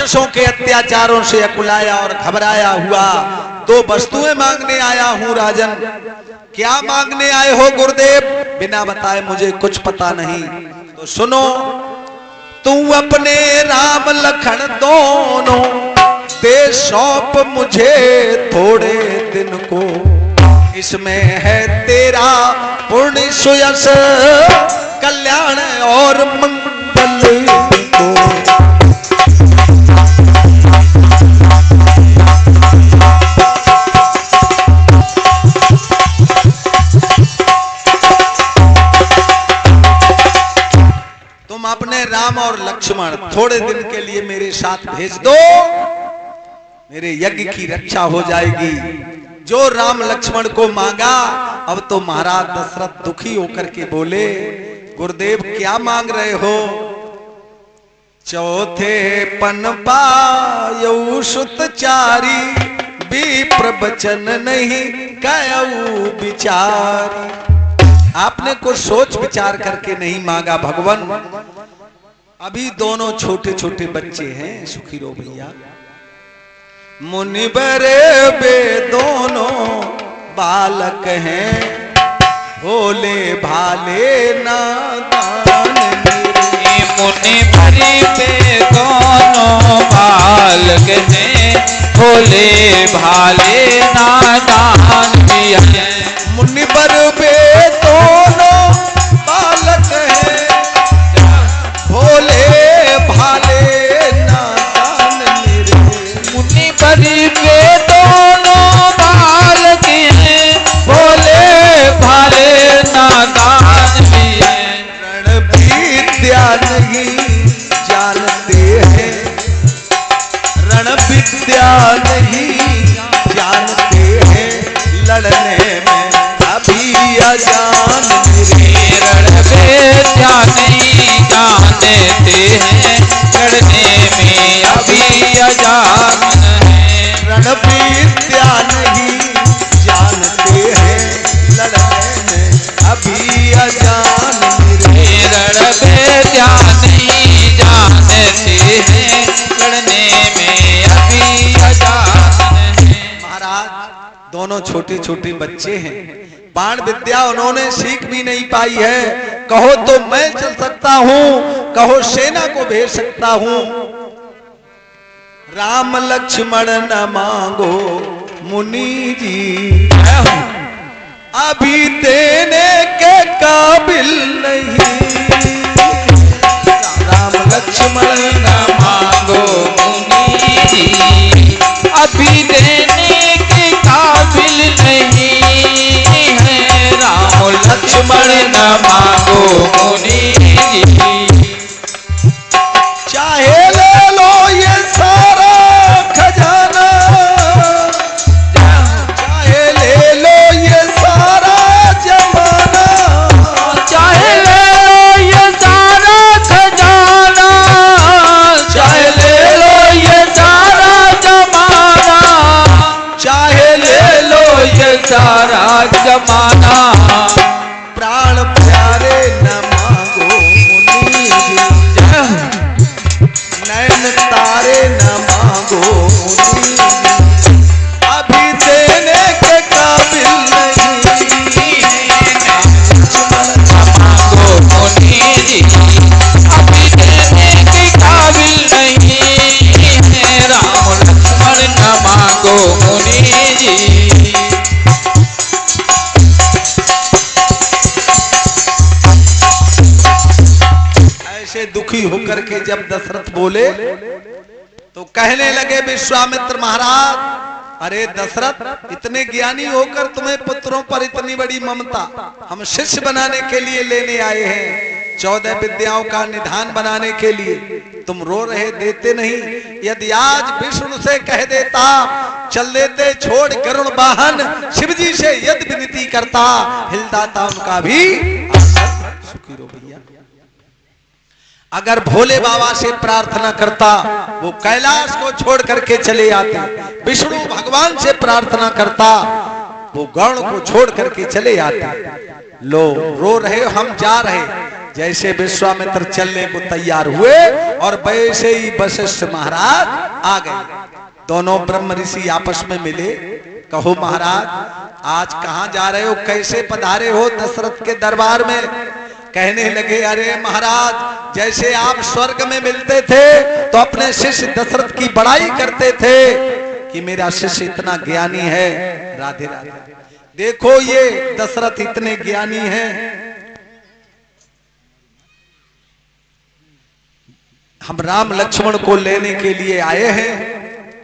राक्षसों के अत्याचारों से अकुलाया और घबराया हुआ 2 वस्तुएं मांगने आया हूं राजन। क्या मांगने आए हो गुरुदेव? बिना बताए मुझे कुछ पता नहीं। तो सुनो, तू अपने राम लखन दोनों दे सौंप मुझे थोड़े दिन को, इसमें है तेरा पूर्ण सुयश कल्याण और मंगल को। तुम अपने राम और लक्ष्मण थोड़े दिन के लिए मेरे साथ भेज दो, मेरे यज्ञ की रक्षा हो जाएगी। जो राम लक्ष्मण को मांगा, अब तो महाराज दशरथ दुखी होकर के बोले, गुरुदेव क्या मांग रहे हो? चौथे पन पायऊ सुतचारी, विप्र बचन नहीं कयऊ विचारी। आपने कुछ सोच विचार करके नहीं मांगा भगवान। अभी दोनों छोटे छोटे बच्चे हैं, सुखी रहो भैया। मुनिवर बे दोनों बालक हैं, भोले भाले नादान मेरे। मुनिवर बे दोनों बालक हैं, भोले भाले नादान भी हैं। मुनिवर बे दोनों बालक हैं, भोले भाले नादान मेरे। मुनिवर बे दोनों बालक हैं, भोले भाले नादान भी हैं। रण विद्या नहीं जानते हैं, रण विद्या नहीं जानते हैं, लड़ने में अभी अजान मेरे। रण विद्या नहीं जानते हैं, लड़ने में अभी अजान है। रण विद्या नहीं जानते हैं, लड़ने में अभी अजान मेरे। रण विद्या नहीं जानते हैं, लड़ने में अभी अजान है। महाराज दोनों छोटे छोटे बच्चे हैं, बाण विद्या उन्होंने सीख भी नहीं पाई है। कहो तो मैं चल सकता हूं, कहो सेना को भेज सकता हूं। राम लक्ष्मण न मांगो मुनि जी, अभी देने के काबिल नहीं। राम लक्ष्मण न मांगो मुनि जी, अभी देने के काबिल नहीं है। राम लक्ष्मण न मांगो मुनि जी। चाहे ले लो ये सारा खजाना, चाहे ले लो ये सारा जमाना, चाहे ले लो ये सारा खजाना, चाहे ले लो ये सारा जमाना, चाहे ले लो ये सारा जमाना। प्राण प्यारे न मांगो मुनि जी, नैन तारे न मांगो मुनि जी, अभी देने के काबिल नहीं। मांगो मुनि जी, अभी देने के काबिल नहीं है। राम लक्ष्मण न मांगो मुनि जी। ऐसे दुखी होकर के जब दशरथ बोले तो कहने लगे विश्वामित्र महाराज, अरे दशरथ इतने ज्ञानी होकर तुम्हें पुत्रों पर इतनी बड़ी ममता, हम शिष्य बनाने के लिए लेने आए हैं, 14 विद्याओं का निधान बनाने के लिए। तुम रो रहे, देते नहीं। यदि आज विष्णु से कह देता चल देते, छोड़ गरुड़ वाहन, शिव जी से यदि विनती करता, हिलदाता उनका भी। सुखी रहो भैया। अगर भोले बाबा से प्रार्थना करता, वो कैलाश को छोड़ करके चले आते। विष्णु भगवान से प्रार्थना करता, वो गौड़ को छोड़ करके चले आते। लो रो रहे, हम जा रहे, जैसे विश्वामित्र चलने को तैयार हुए और वैसे ही वशिष्ठ महाराज आ गए। दोनों ब्रह्म ऋषि आपस में मिले। कहो महाराज, आज कहाँ जा रहे हो, कैसे पधारे हो दशरथ के दरबार में? कहने लगे, अरे महाराज, जैसे आप स्वर्ग में मिलते थे तो अपने शिष्य दशरथ की बड़ाई करते थे कि मेरा शिष्य इतना ज्ञानी है। राधे राधे। देखो ये दशरथ इतने ज्ञानी हैं। हम राम लक्ष्मण को लेने के लिए आए हैं,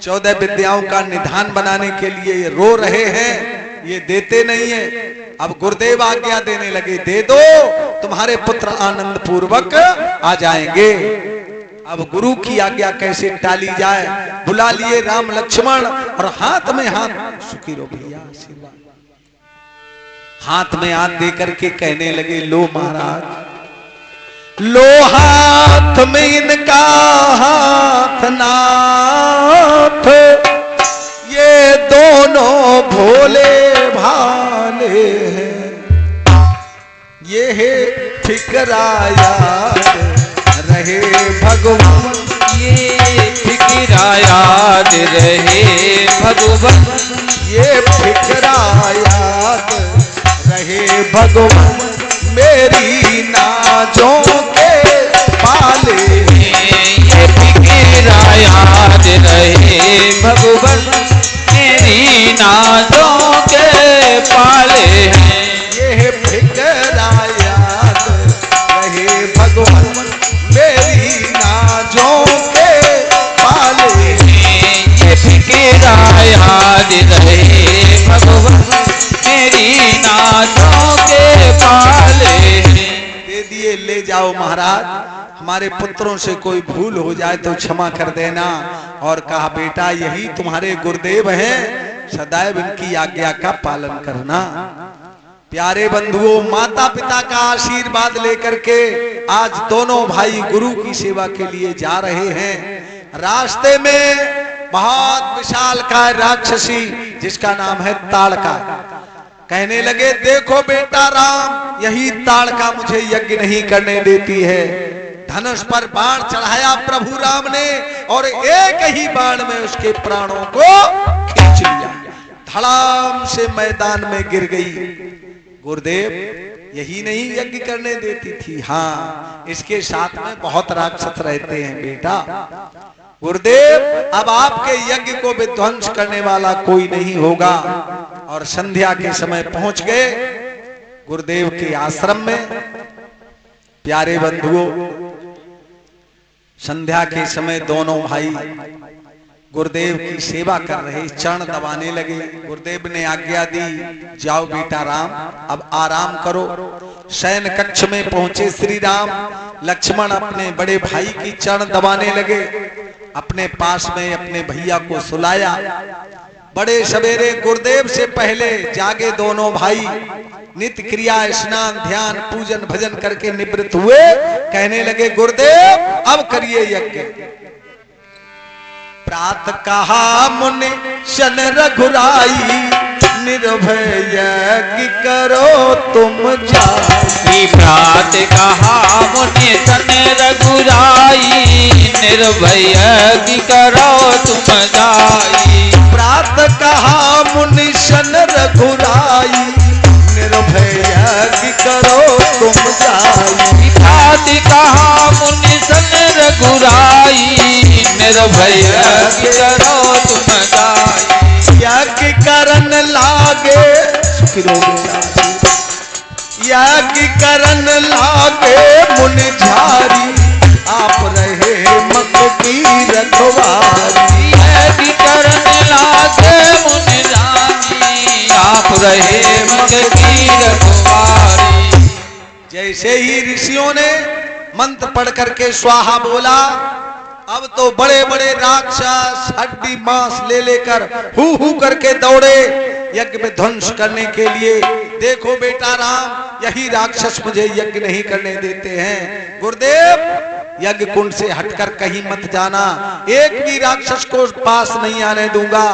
14 विद्याओं का निधान बनाने के लिए ये रो रहे हैं, ये देते नहीं है। अब गुरुदेव आज्ञा देने लगे, दे दो, तुम्हारे पुत्र आनंद पूर्वक आ जाएंगे। अब गुरु की आज्ञा कैसे टाली जाए? बुला लिए राम लक्ष्मण और हाथ में हाथ, सुखी रो भैया, आशीर्वाद, हाथ में हाथ देकर के कहने लगे, लो महाराज, लो हाथ में इनका हाथ नाथ, ये दोनों भोले भाले हैं, ये है फिक्रा याद रहे भगवान, ये फिक्रा याद रहे भगवान, ये फिक्रा याद रहे भगवान, मेरी नाजों के पाले, ये फिक्रा याद रहे भगवान, मेरी नाजों के पाले हैं। ये फिक्रा याद रहे भगवान, मेरी नाजों के पाले, ये फिक्रा याद रहे भगवान, मेरी नाजों के पाले हैं। दे दिए, ले जाओ महाराज, हमारे पुत्रों से कोई भूल हो जाए तो क्षमा कर देना। और कहा, बेटा यही तुम्हारे गुरुदेव हैं, सदैव इनकी आज्ञा का पालन करना। प्यारे बंधुओं, माता पिता का आशीर्वाद लेकर के आज दोनों भाई गुरु की सेवा के लिए जा रहे हैं। रास्ते में बहुत विशालकाय राक्षसी जिसका नाम है ताड़का कहने लगे, देखो बेटा राम, यही ताड़का मुझे यज्ञ नहीं करने देती है। धनुष पर बाण चढ़ाया प्रभु राम ने और एक ही बाण में उसके प्राणों को खींच लिया, धड़ाम से मैदान में गिर गई। गुरुदेव, यही नहीं यज्ञ करने देती थी? हाँ, इसके साथ में बहुत राक्षस रहते हैं बेटा। गुरुदेव, अब आपके यज्ञ को विध्वंस करने वाला कोई नहीं होगा। और संध्या के समय पहुंच गए गुरुदेव के आश्रम में। प्यारे बंधुओं, संध्या के समय दोनों भाई गुरुदेव की सेवा कर रहे, चरण दबाने लगे। गुरुदेव ने आज्ञा दी, जाओ बेटा राम, अब आराम करो। शयन कक्ष में पहुंचे श्री राम, लक्ष्मण अपने बड़े भाई की चरण दबाने लगे। अपने पास में अपने भैया को सुलाया। बड़े सवेरे गुरुदेव से पहले जागे दोनों भाई, नित्य क्रिया स्नान ध्यान पूजन भजन करके निवृत्त हुए। कहने लगे, गुरुदेव अब करिए यज्ञ। प्रात कहा मुनि शन रघुराई, निर्भय यज्ञ करो तुम जाई। प्रात कहा मुनि शन रघुराई, निर्भय यज्ञ करो तुम जाई। प्रात कहा मुनि शन रघुराई, निर्भय यज्ञ करो तुम जाई। प्रात कहा मुनि सन रघुराई, निर्भय यज्ञ करो तुम जाई। यज्ञ करन लागे, यज्ञ करन लागे मुनि झारी, आप रहे मक की रखवारी। यज्ञ करन लागे मुनि झारी, आप रहे मक की रखवारी। जैसे ही ऋषियों ने मंत्र पढ़ करके स्वाहा बोला, अब तो बड़े बड़े राक्षस हड्डी मांस ले लेकर हु हु करके दौड़े यज्ञ में ध्वंस करने के लिए। देखो बेटा राम, यही राक्षस मुझे यज्ञ नहीं करने देते हैं। गुरुदेव, यज्ञ कुंड से हटकर कहीं मत जाना, एक भी राक्षस को पास नहीं आने दूंगा।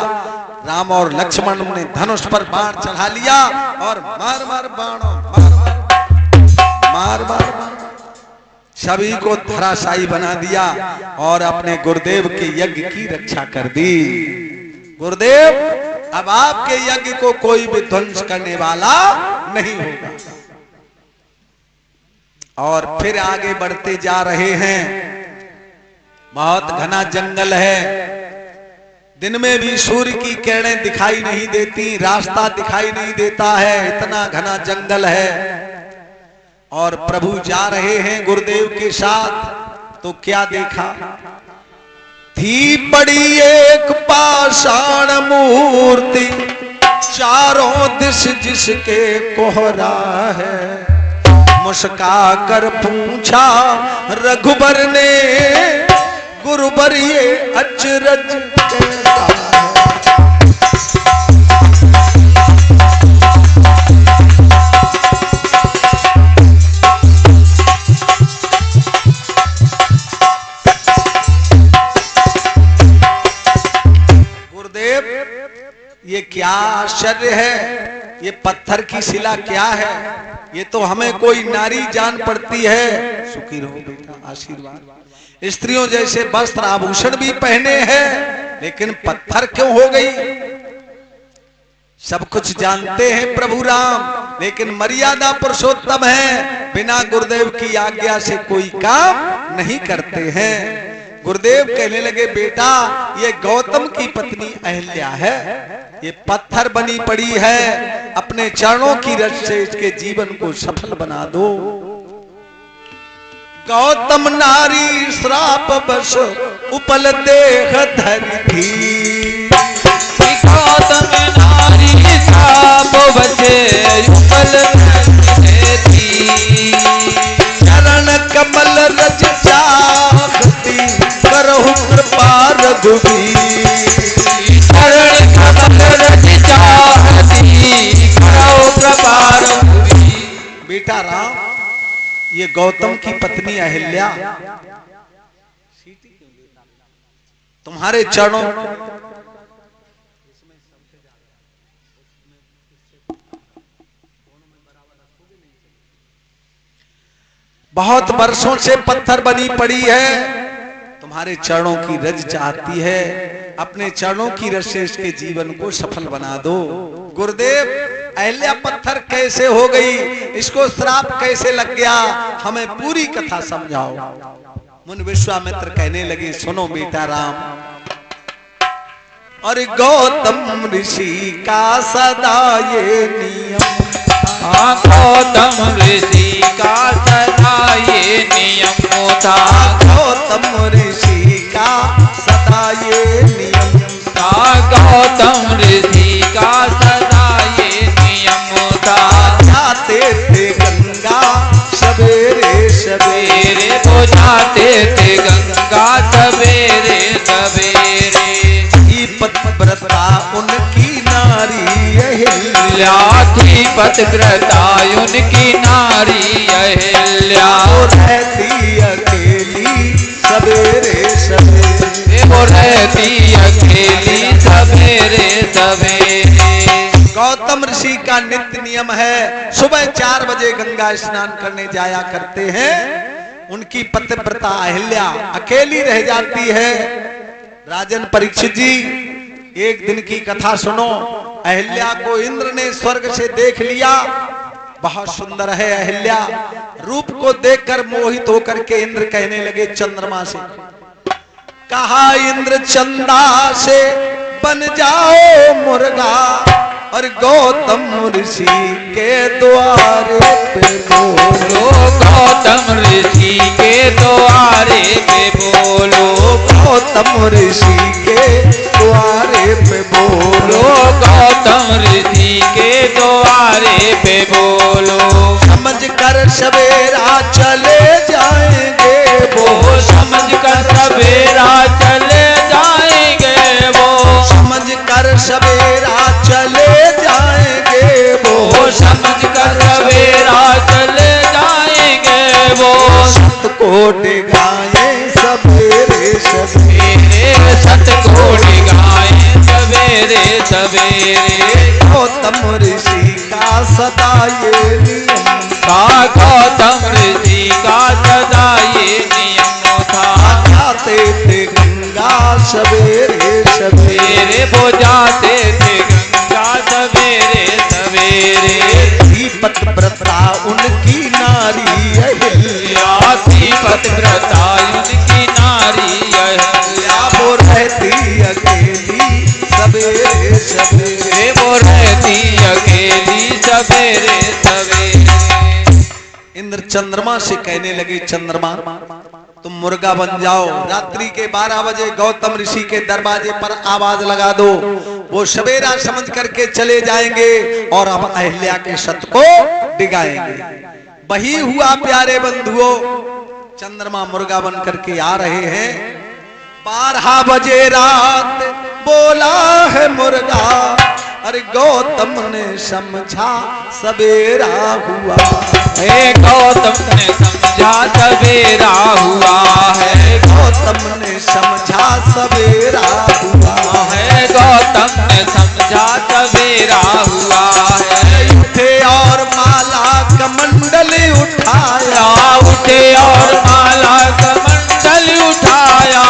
राम और लक्ष्मण ने धनुष पर बाण चढ़ा लिया और मार मार बाणों, मार मार, मार मार, मार। सभी को धराशायी बना दिया और अपने गुरुदेव के यज्ञ की रक्षा कर दी। गुरुदेव, अब आपके यज्ञ को कोई भी ध्वंस करने वाला नहीं होगा। और फिर आगे बढ़ते जा रहे हैं। बहुत घना जंगल है, दिन में भी सूर्य की किरणें दिखाई नहीं देती, रास्ता दिखाई नहीं देता है, इतना घना जंगल है। और प्रभु जा रहे हैं गुरुदेव के साथ, तो क्या देखा? थी बड़ी एक पाषाण मूर्ति, चारों दिश जिसके कोहरा है। मुस्का कर पूछा रघुबर ने, गुरुबर ये अचरज कैसा है। गुरुदेव, ये क्या आश्चर्य है, ये पत्थर की शिला क्या है? ये तो हमें कोई नारी जान पड़ती है। सुखी रहो बेटा, आशीर्वाद। स्त्रियों जैसे वस्त्र आभूषण भी पहने हैं, लेकिन पत्थर क्यों हो गई? सब कुछ जानते हैं प्रभु राम, लेकिन मर्यादा पुरुषोत्तम है, बिना गुरुदेव की आज्ञा से कोई काम नहीं करते हैं। गुरुदेव कहने लगे, बेटा ये गौतम की पत्नी अहिल्या है, ये पत्थर बनी पड़ी है, अपने चरणों की रज से इसके जीवन को सफल बना दो। गौतम नारी श्राप बस उपल देह धरी थी। गौतम नारी श्राप बसे उपल देह थी। चरण कमल रज चाहती, करहु कृपा रघुबीर। चरण कमल रज चाहती, करहु कृपा रघुबीर। बेटा राम, ये गौतम की पत्नी अहिल्या तुम्हारे चरणों बहुत वर्षों से पत्थर बनी पड़ी है, तुम्हारे चरणों की रज चाहती है, अपने चरणों की रज से इसके जीवन को सफल बना दो। गुरुदेव, अहिल्या पत्थर कैसे हो गई, इसको श्राप कैसे लग गया, हमें पूरी कथा समझाओ। मुनि विश्वामित्र कहने लगे, सुनो बेटा राम, और गौतम ऋषि का सदा ये नियम। गौतम ऋषि का सदा ये नियम था। गौतम ऋषि का सदा ये नियम था। गौतम ऋषि का सदा ये नियम था। जाते थे गंगा सवेरे सवेरे, वो जाते थे गंगा सवेरे सवेरे। पतिव्रता उनकी नारी अहिल्या, थी पतिव्रता उनकी नारी अहिल्या। वो रहती अकेली सवेरे सवेरे, वो रहती अकेली सवेरे सवेरे। गौतम ऋषि का नित्य नियम है, सुबह 4 बजे गंगा स्नान करने जाया करते हैं। उनकी पतिव्रता अहिल्या अकेली रह जाती है। राजन परीक्षित जी, एक दिन की कथा सुनो। अहिल्या को इंद्र ने स्वर्ग से देख लिया, बहुत सुंदर है अहिल्या। रूप को देखकर मोहित होकर के इंद्र कहने लगे चंद्रमा से, कहा इंद्र चंदा से बन जाओ मुर्गा, और गौतम ऋषि के द्वारे पे बोलो। गौतम ऋषि के द्वारे पे बोलो। गौतम ऋषि के द्वारे पे बोलो। गौतम ऋषि के द्वारे पे बोलो। समझ कर सवेरा चले जाएंगे वो, समझ कर सवेरा चले जाएंगे वो। समझ कर सवेरा चले जाएंगे वो, समझ कर सवेरा चले जाएंगे वो। सतकोटि गाए सवेरे सवेरे, सतकोटि गाए सवेरे सवेरे। गौतम ऋषि का सदा ये नियम गौतम ऋषि का सदा ये नियम था। जाते थे गंगा सवेरे सवेरे, वो जाते थे गंगा सवेरे सवेरे। थी पतिव्रता उनकी नारी अहिल्या, थी पतिव्रता उनकी नारी अहिल्या। वो रहती अकेली सवेरे सवेरे, वो रहती अकेली सवेरे सवेरे। इंद्र चंद्रमा से कहने लगे, चंद्रमा तुम मुर्गा बन जाओ, रात्रि के 12 बजे गौतम ऋषि के दरवाजे पर आवाज लगा दो, वो सवेरा समझ करके चले जाएंगे और हम अहिल्या के सत को डिगाएंगे। वही हुआ प्यारे बंधुओं, चंद्रमा मुर्गा बन करके आ रहे हैं। 12 बजे रात बोला है मुर्गा, अरे गौतम ने समझा सवेरा हुआ। गौतम ने समझा सवेरा हुआ है। गौतम ने समझा सवेरा हुआ है। गौतम ने समझा सवेरा हुआ है। उठे और माला कमंडल उठाया, उठे और माला कमंडल उठाया।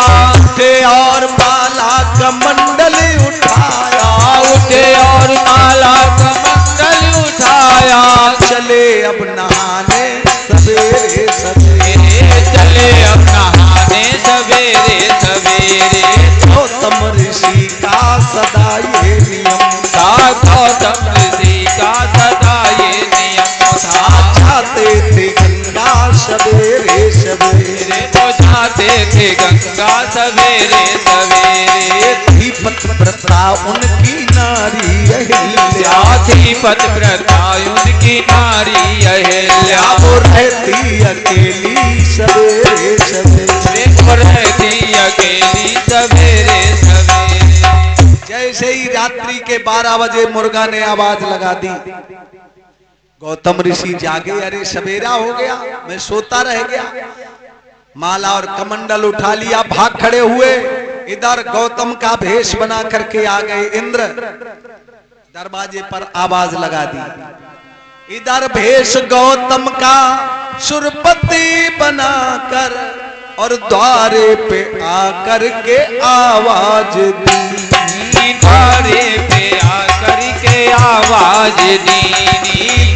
उठे और माला कमंडल उठाया, उठे और माला कमंडल उठाया। चले अब नहाने सवेरे सवेरे, चले अब नहाने सवेरे सवेरे। गौतम ऋषि का सदा ये नियम था। गौतम ऋषि का सदा ये नियम था। जाते थे गंगा सवेरे सवेरे, तो जाते थे गंगा सवेरे सवेरे। थी पतिव्रता उनकी नारी अहिल्या, थी पतिव्रता उनकी नारी अहिल्या। वो रहती अकेली सवेरे सवेरे, वो रहती अकेली सवेरे सवेरे। जैसे ही रात्रि के 12 बजे मुर्गा ने आवाज लगा दी, गौतम ऋषि जागे, अरे सवेरा हो गया, मैं सोता रह गया। माला और कमंडल उठा लिया, भाग खड़े हुए। इधर गौतम का भेष बना करके आ गए इंद्र, दरवाजे पर आवाज लगा दी। इधर भेष गौतम का सुरपति बनाकर और द्वारे पे आकर के आवाज दी। द्वारे पे आकर के आवाज दी।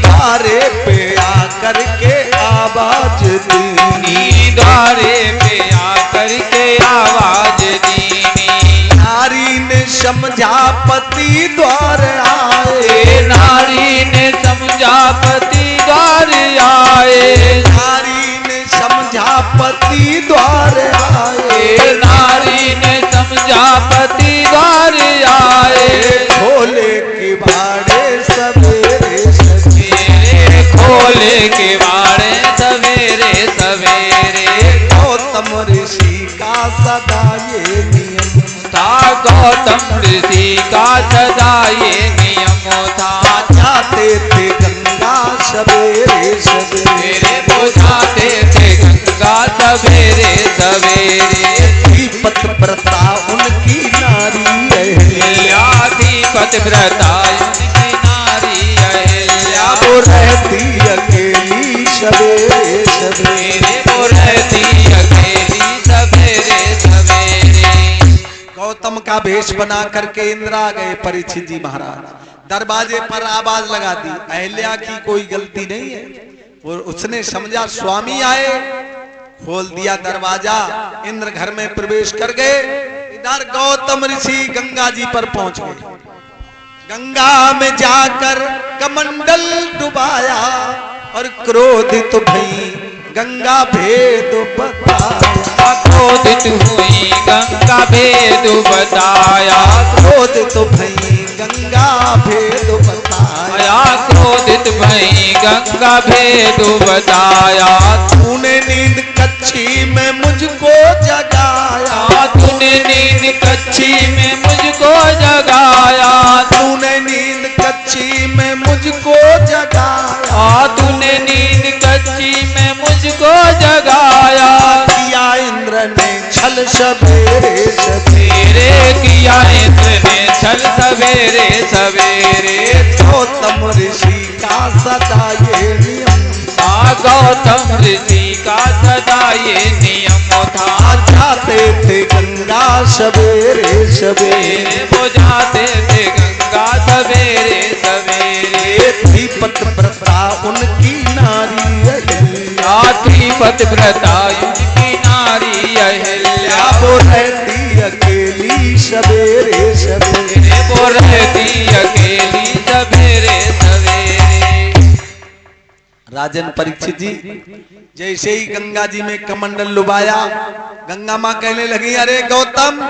द्वारे पे आकर के आवाज दी। द्वारे पे आकर के आवाज दी। नारी ने समझा पति द्वार आए, नारी ने समझा पति द्वार आए। नारी ने समझा पति द्वार आए, नारी ने समझा पति द्वार आए। खोले के बाड़े सवेरे सवेरे, खोले के बाड़े सवेरे सवेरे। गौतम ऋषि का सदा ये नियम था। गौतम ऋषि का सदा ये नियम था। जाते थे गंगा सवेरे सवेरे, बुझाते थे गंगा सवेरे सवेरे। थी पतिव्रता उनकी नारी अहिल्या, थी पतिव्रता उनकी नारी अहिल्या। वो रहती अकेली सवेरे सवेरे, वो रहती अकेली सवेरे सवेरे। गौतम का भेष बना करके इंद्र आ गए। परीक्षित जी महाराज दरवाजे पर आवाज लगा दी, अहिल्या की कोई गलती नहीं है। वो उसने समझा स्वामी आए, खोल दिया दरवाजा, इंद्र घर में प्रवेश कर गए। इधर गौतम ऋषि गंगा जी पर पहुंच गए। गंगा में जाकर कमंडल डुबाया और क्रोधित भई गंगा भेद बताया। क्रोधित हुई गंगा भेद बताया। क्रोधित भई गंगा भेद बताया। क्रोधित भई गंगा भेद बताया। तूने नींद कच्ची में मुझको जगाया। तूने नींद कच्ची में मुझको जगाया। तूने नींद कच्ची में मुझको जगाया। तूने नींद कच्ची में मुझको जगाया। किया इंद्र ने छल सवेरे सवेरे, किया इंद्र ने छल सवेरे सवेरे। गौतम ऋषि का सदा ये नियम गौतम ऋषि का सदा ये नियम था। जाते थे गंगा सवेरे सवेरे, वो जाते थे गंगा सवेरे सवेरे। थी पतिव्रता उनकी नारी अहिल्या, थी पतिव्रता उनकी नारी अहिल्या। वो रहती अकेली सवेरे सवेरे, वो रहती अकेली सवेरे सवेरे। राजन परीक्षित जी जैसे ही गंगा जी में कमंडल लुभाया, गंगा माँ कहने लगी, अरे गौतम,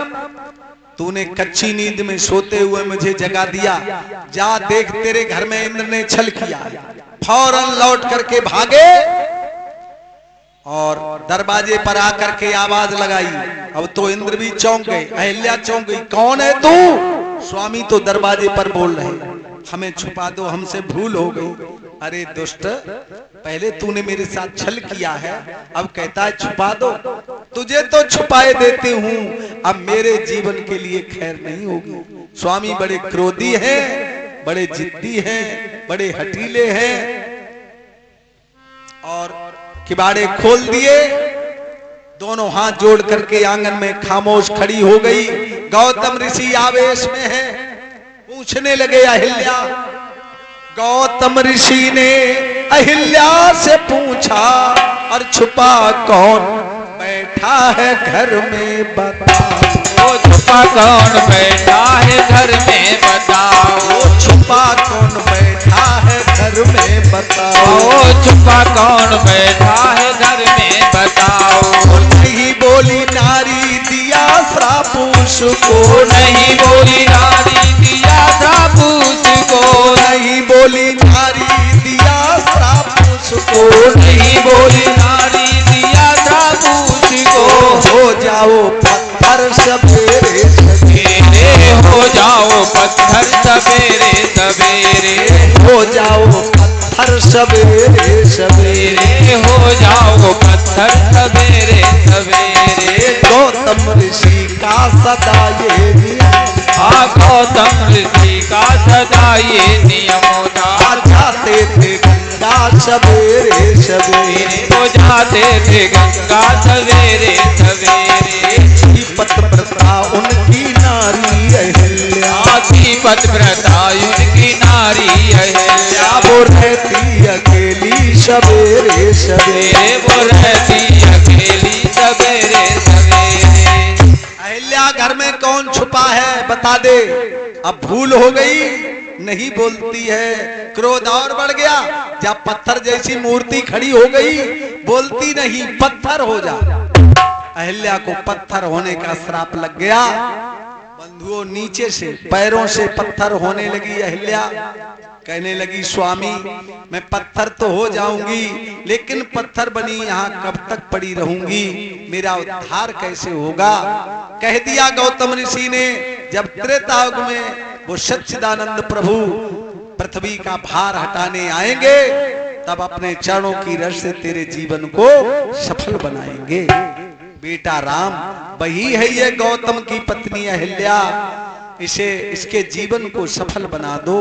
तूने कच्ची नींद में सोते हुए मुझे जगा दिया, जा देख तेरे घर में इंद्र ने छल किया। फौरन लौट करके भागे और दरवाजे पर आकर के आवाज लगाई। अब तो इंद्र भी चौंक गए, अहिल्या चौंक गई, कौन है तू? स्वामी तो दरवाजे पर बोल रहे, हमें छुपा दो, हमसे भूल हो गई। अरे दुष्ट, पहले तूने मेरे साथ छल किया है, अब कहता है छुपा दो। तुझे तो छुपाए देती हूँ, अब मेरे जीवन के लिए खैर नहीं होगी। स्वामी बड़े क्रोधी हैं, बड़े जिद्दी हैं, बड़े हटीले हैं और किबाड़े खोल दिए। दोनों हाथ जोड़ करके आंगन में खामोश खड़ी हो गई। गौतम ऋषि आवेश में है, पूछने लगे अहिल्या। गौतम ऋषि ने अहिल्या से पूछा, और छुपा कौन बैठा है घर में बताओ। वो छुपा कौन बैठा है घर में बताओ। वो छुपा कौन बैठा है घर में बताओ। वो छुपा कौन बैठा है घर में बताओ। नहीं बोली नारी दिया श्राप उसको, नहीं बोली नारी दिया श्राप उसको। नहीं बोली नारी दिया श्राप उसको। नहीं बोली नारी दिया श्राप उसको। हो जाओ पत्थर सवेरे सवेरे, हो जाओ पत्थर सवेरे सवेरे। हो जाओ पत्थर सवेरे सवेरे। हो जाओ पत्थर सवेरे सवेरे। गौतम ऋषि का सदा ये नियम, गौतम ऋषि का सदा ये नियम था। जाते थे गंगा सवेरे सवेरे, वो जाते थे गंगा सवेरे सवेरे। पतिव्रता उनकी नारी अहिल्या, पतिव्रता उनकी नारी अहिल्या। वो रहती अकेली सवेरे सवेरे। वो रहती अकेली सवेरे सवेरे। अहिल्या घर में कौन छुपा है बता दे। अब भूल हो गई, नहीं बोलती है, क्रोध और बढ़ गया। जब पत्थर जैसी मूर्ति खड़ी हो गई, बोलती नहीं, पत्थर हो जा। अहिल्या को पत्थर होने का श्राप लग गया। बंधुओं, नीचे से पैरों से पत्थर होने लगी अहिल्या। कहने लगी, स्वामी मैं पत्थर तो हो जाऊंगी, लेकिन पत्थर बनी यहाँ कब तक पड़ी रहूंगी, मेरा उद्धार कैसे होगा। कह दिया गौतम ऋषि ने, जब त्रेता युग में वो सच्चिदानंद प्रभु पृथ्वी का भार हटाने आएंगे, तब अपने चरणों की रस से तेरे जीवन को सफल बनाएंगे। बेटा राम, वही है ये गौतम की पत्नी अहिल्या, इसे इसके जीवन को सफल बना दो।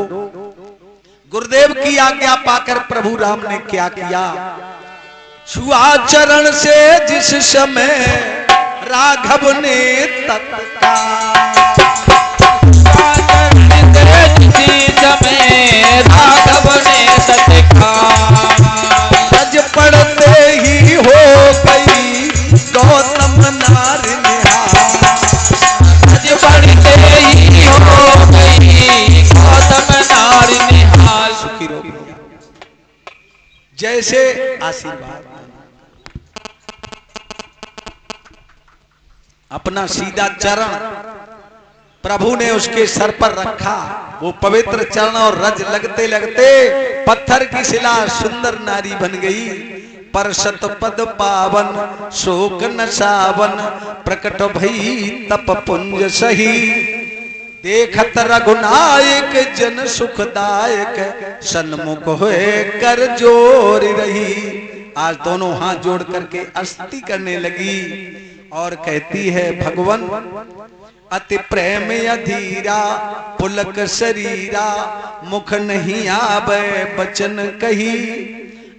गुरुदेव की आज्ञा पाकर प्रभु राम ने क्या किया, छुआ चरण से जिस समय राघव ने तत्काल, समय राघव ने तत्काल, सज पड़ते ही हो गई गौतम नार निहाल, सज पड़ते ही हो गई गौतम नार निहाल। सुखी रहो जैसे आशीर्वाद। अपना सीधा चरण प्रभु ने उसके सर पर रखा। वो पवित्र चरण और रज लगते लगते पत्थर की शिला सुंदर नारी बन गई। पर शतपद पावन शोक न सावन, प्रकट भई तप पुंज सही, देखत रघुनायक जन सुखदायक, सन्मुख होए कर जोर रही। आज दोनों हाथ जोड़ करके स्तुति करने लगी और कहती है, भगवन अति प्रेम अधीरा, पुलक शरीरा, मुख नहीं आवे बचन कही,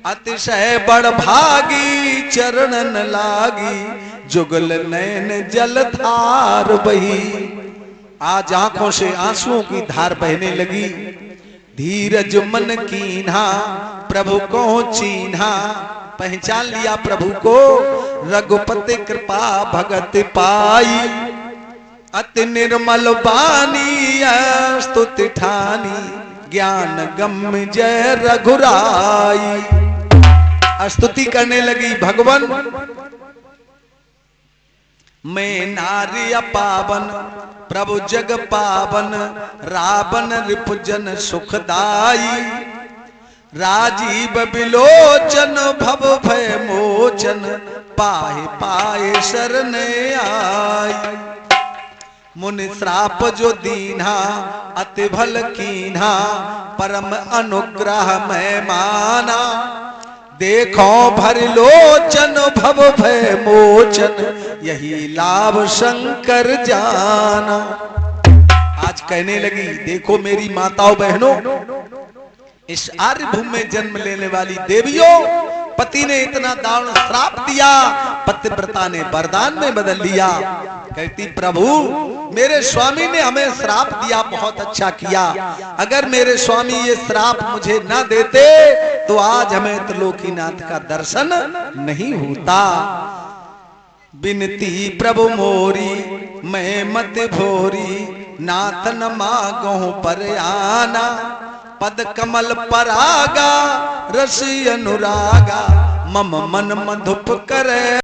अतिशय बड़ भागी चरणन लागी जुगल नैन जल धार बही। आज आंखों से आंसुओं की धार बहने लगी। धीरज मन कीन्हा प्रभु को चीन्हा, पहचान लिया प्रभु को, रघुपति कृपा भगत पाई। अति निर्मल बानी स्तुति ठानी ज्ञान गम जय रघुराई। स्तुति करने लगी भगवान। मैं नारी पावन प्रभु जग पावन, रावण रिपुजन सुखदाई। राजीव बिलोचन भव भय मोचन, पाए पाए शरण आई। मुनि श्राप जो दीन्हा अति भल कीन्हा, परम अनुग्रह मैं माना। देखो भर लोचन भव भय मोचन, यही लाभ शंकर जाना। आज कहने लगी देखो मेरी माताओं बहनों, इस आर्य भूमि में जन्म लेने वाली देवियों, पति ने इतना दारुण श्राप दिया, पतिव्रता ने वरदान में बदल लिया। कहती प्रभु मेरे स्वामी ने हमें श्राप दिया, बहुत अच्छा किया। अगर मेरे स्वामी ये श्राप मुझे ना देते तो आज हमें त्रिलोकीनाथ का दर्शन नहीं होता। बिनती प्रभु मोरी मैं मत भोरी, नाथन मागो पर आना। पद कमल परागा रस अनुरागा, मम मन मधुप करे।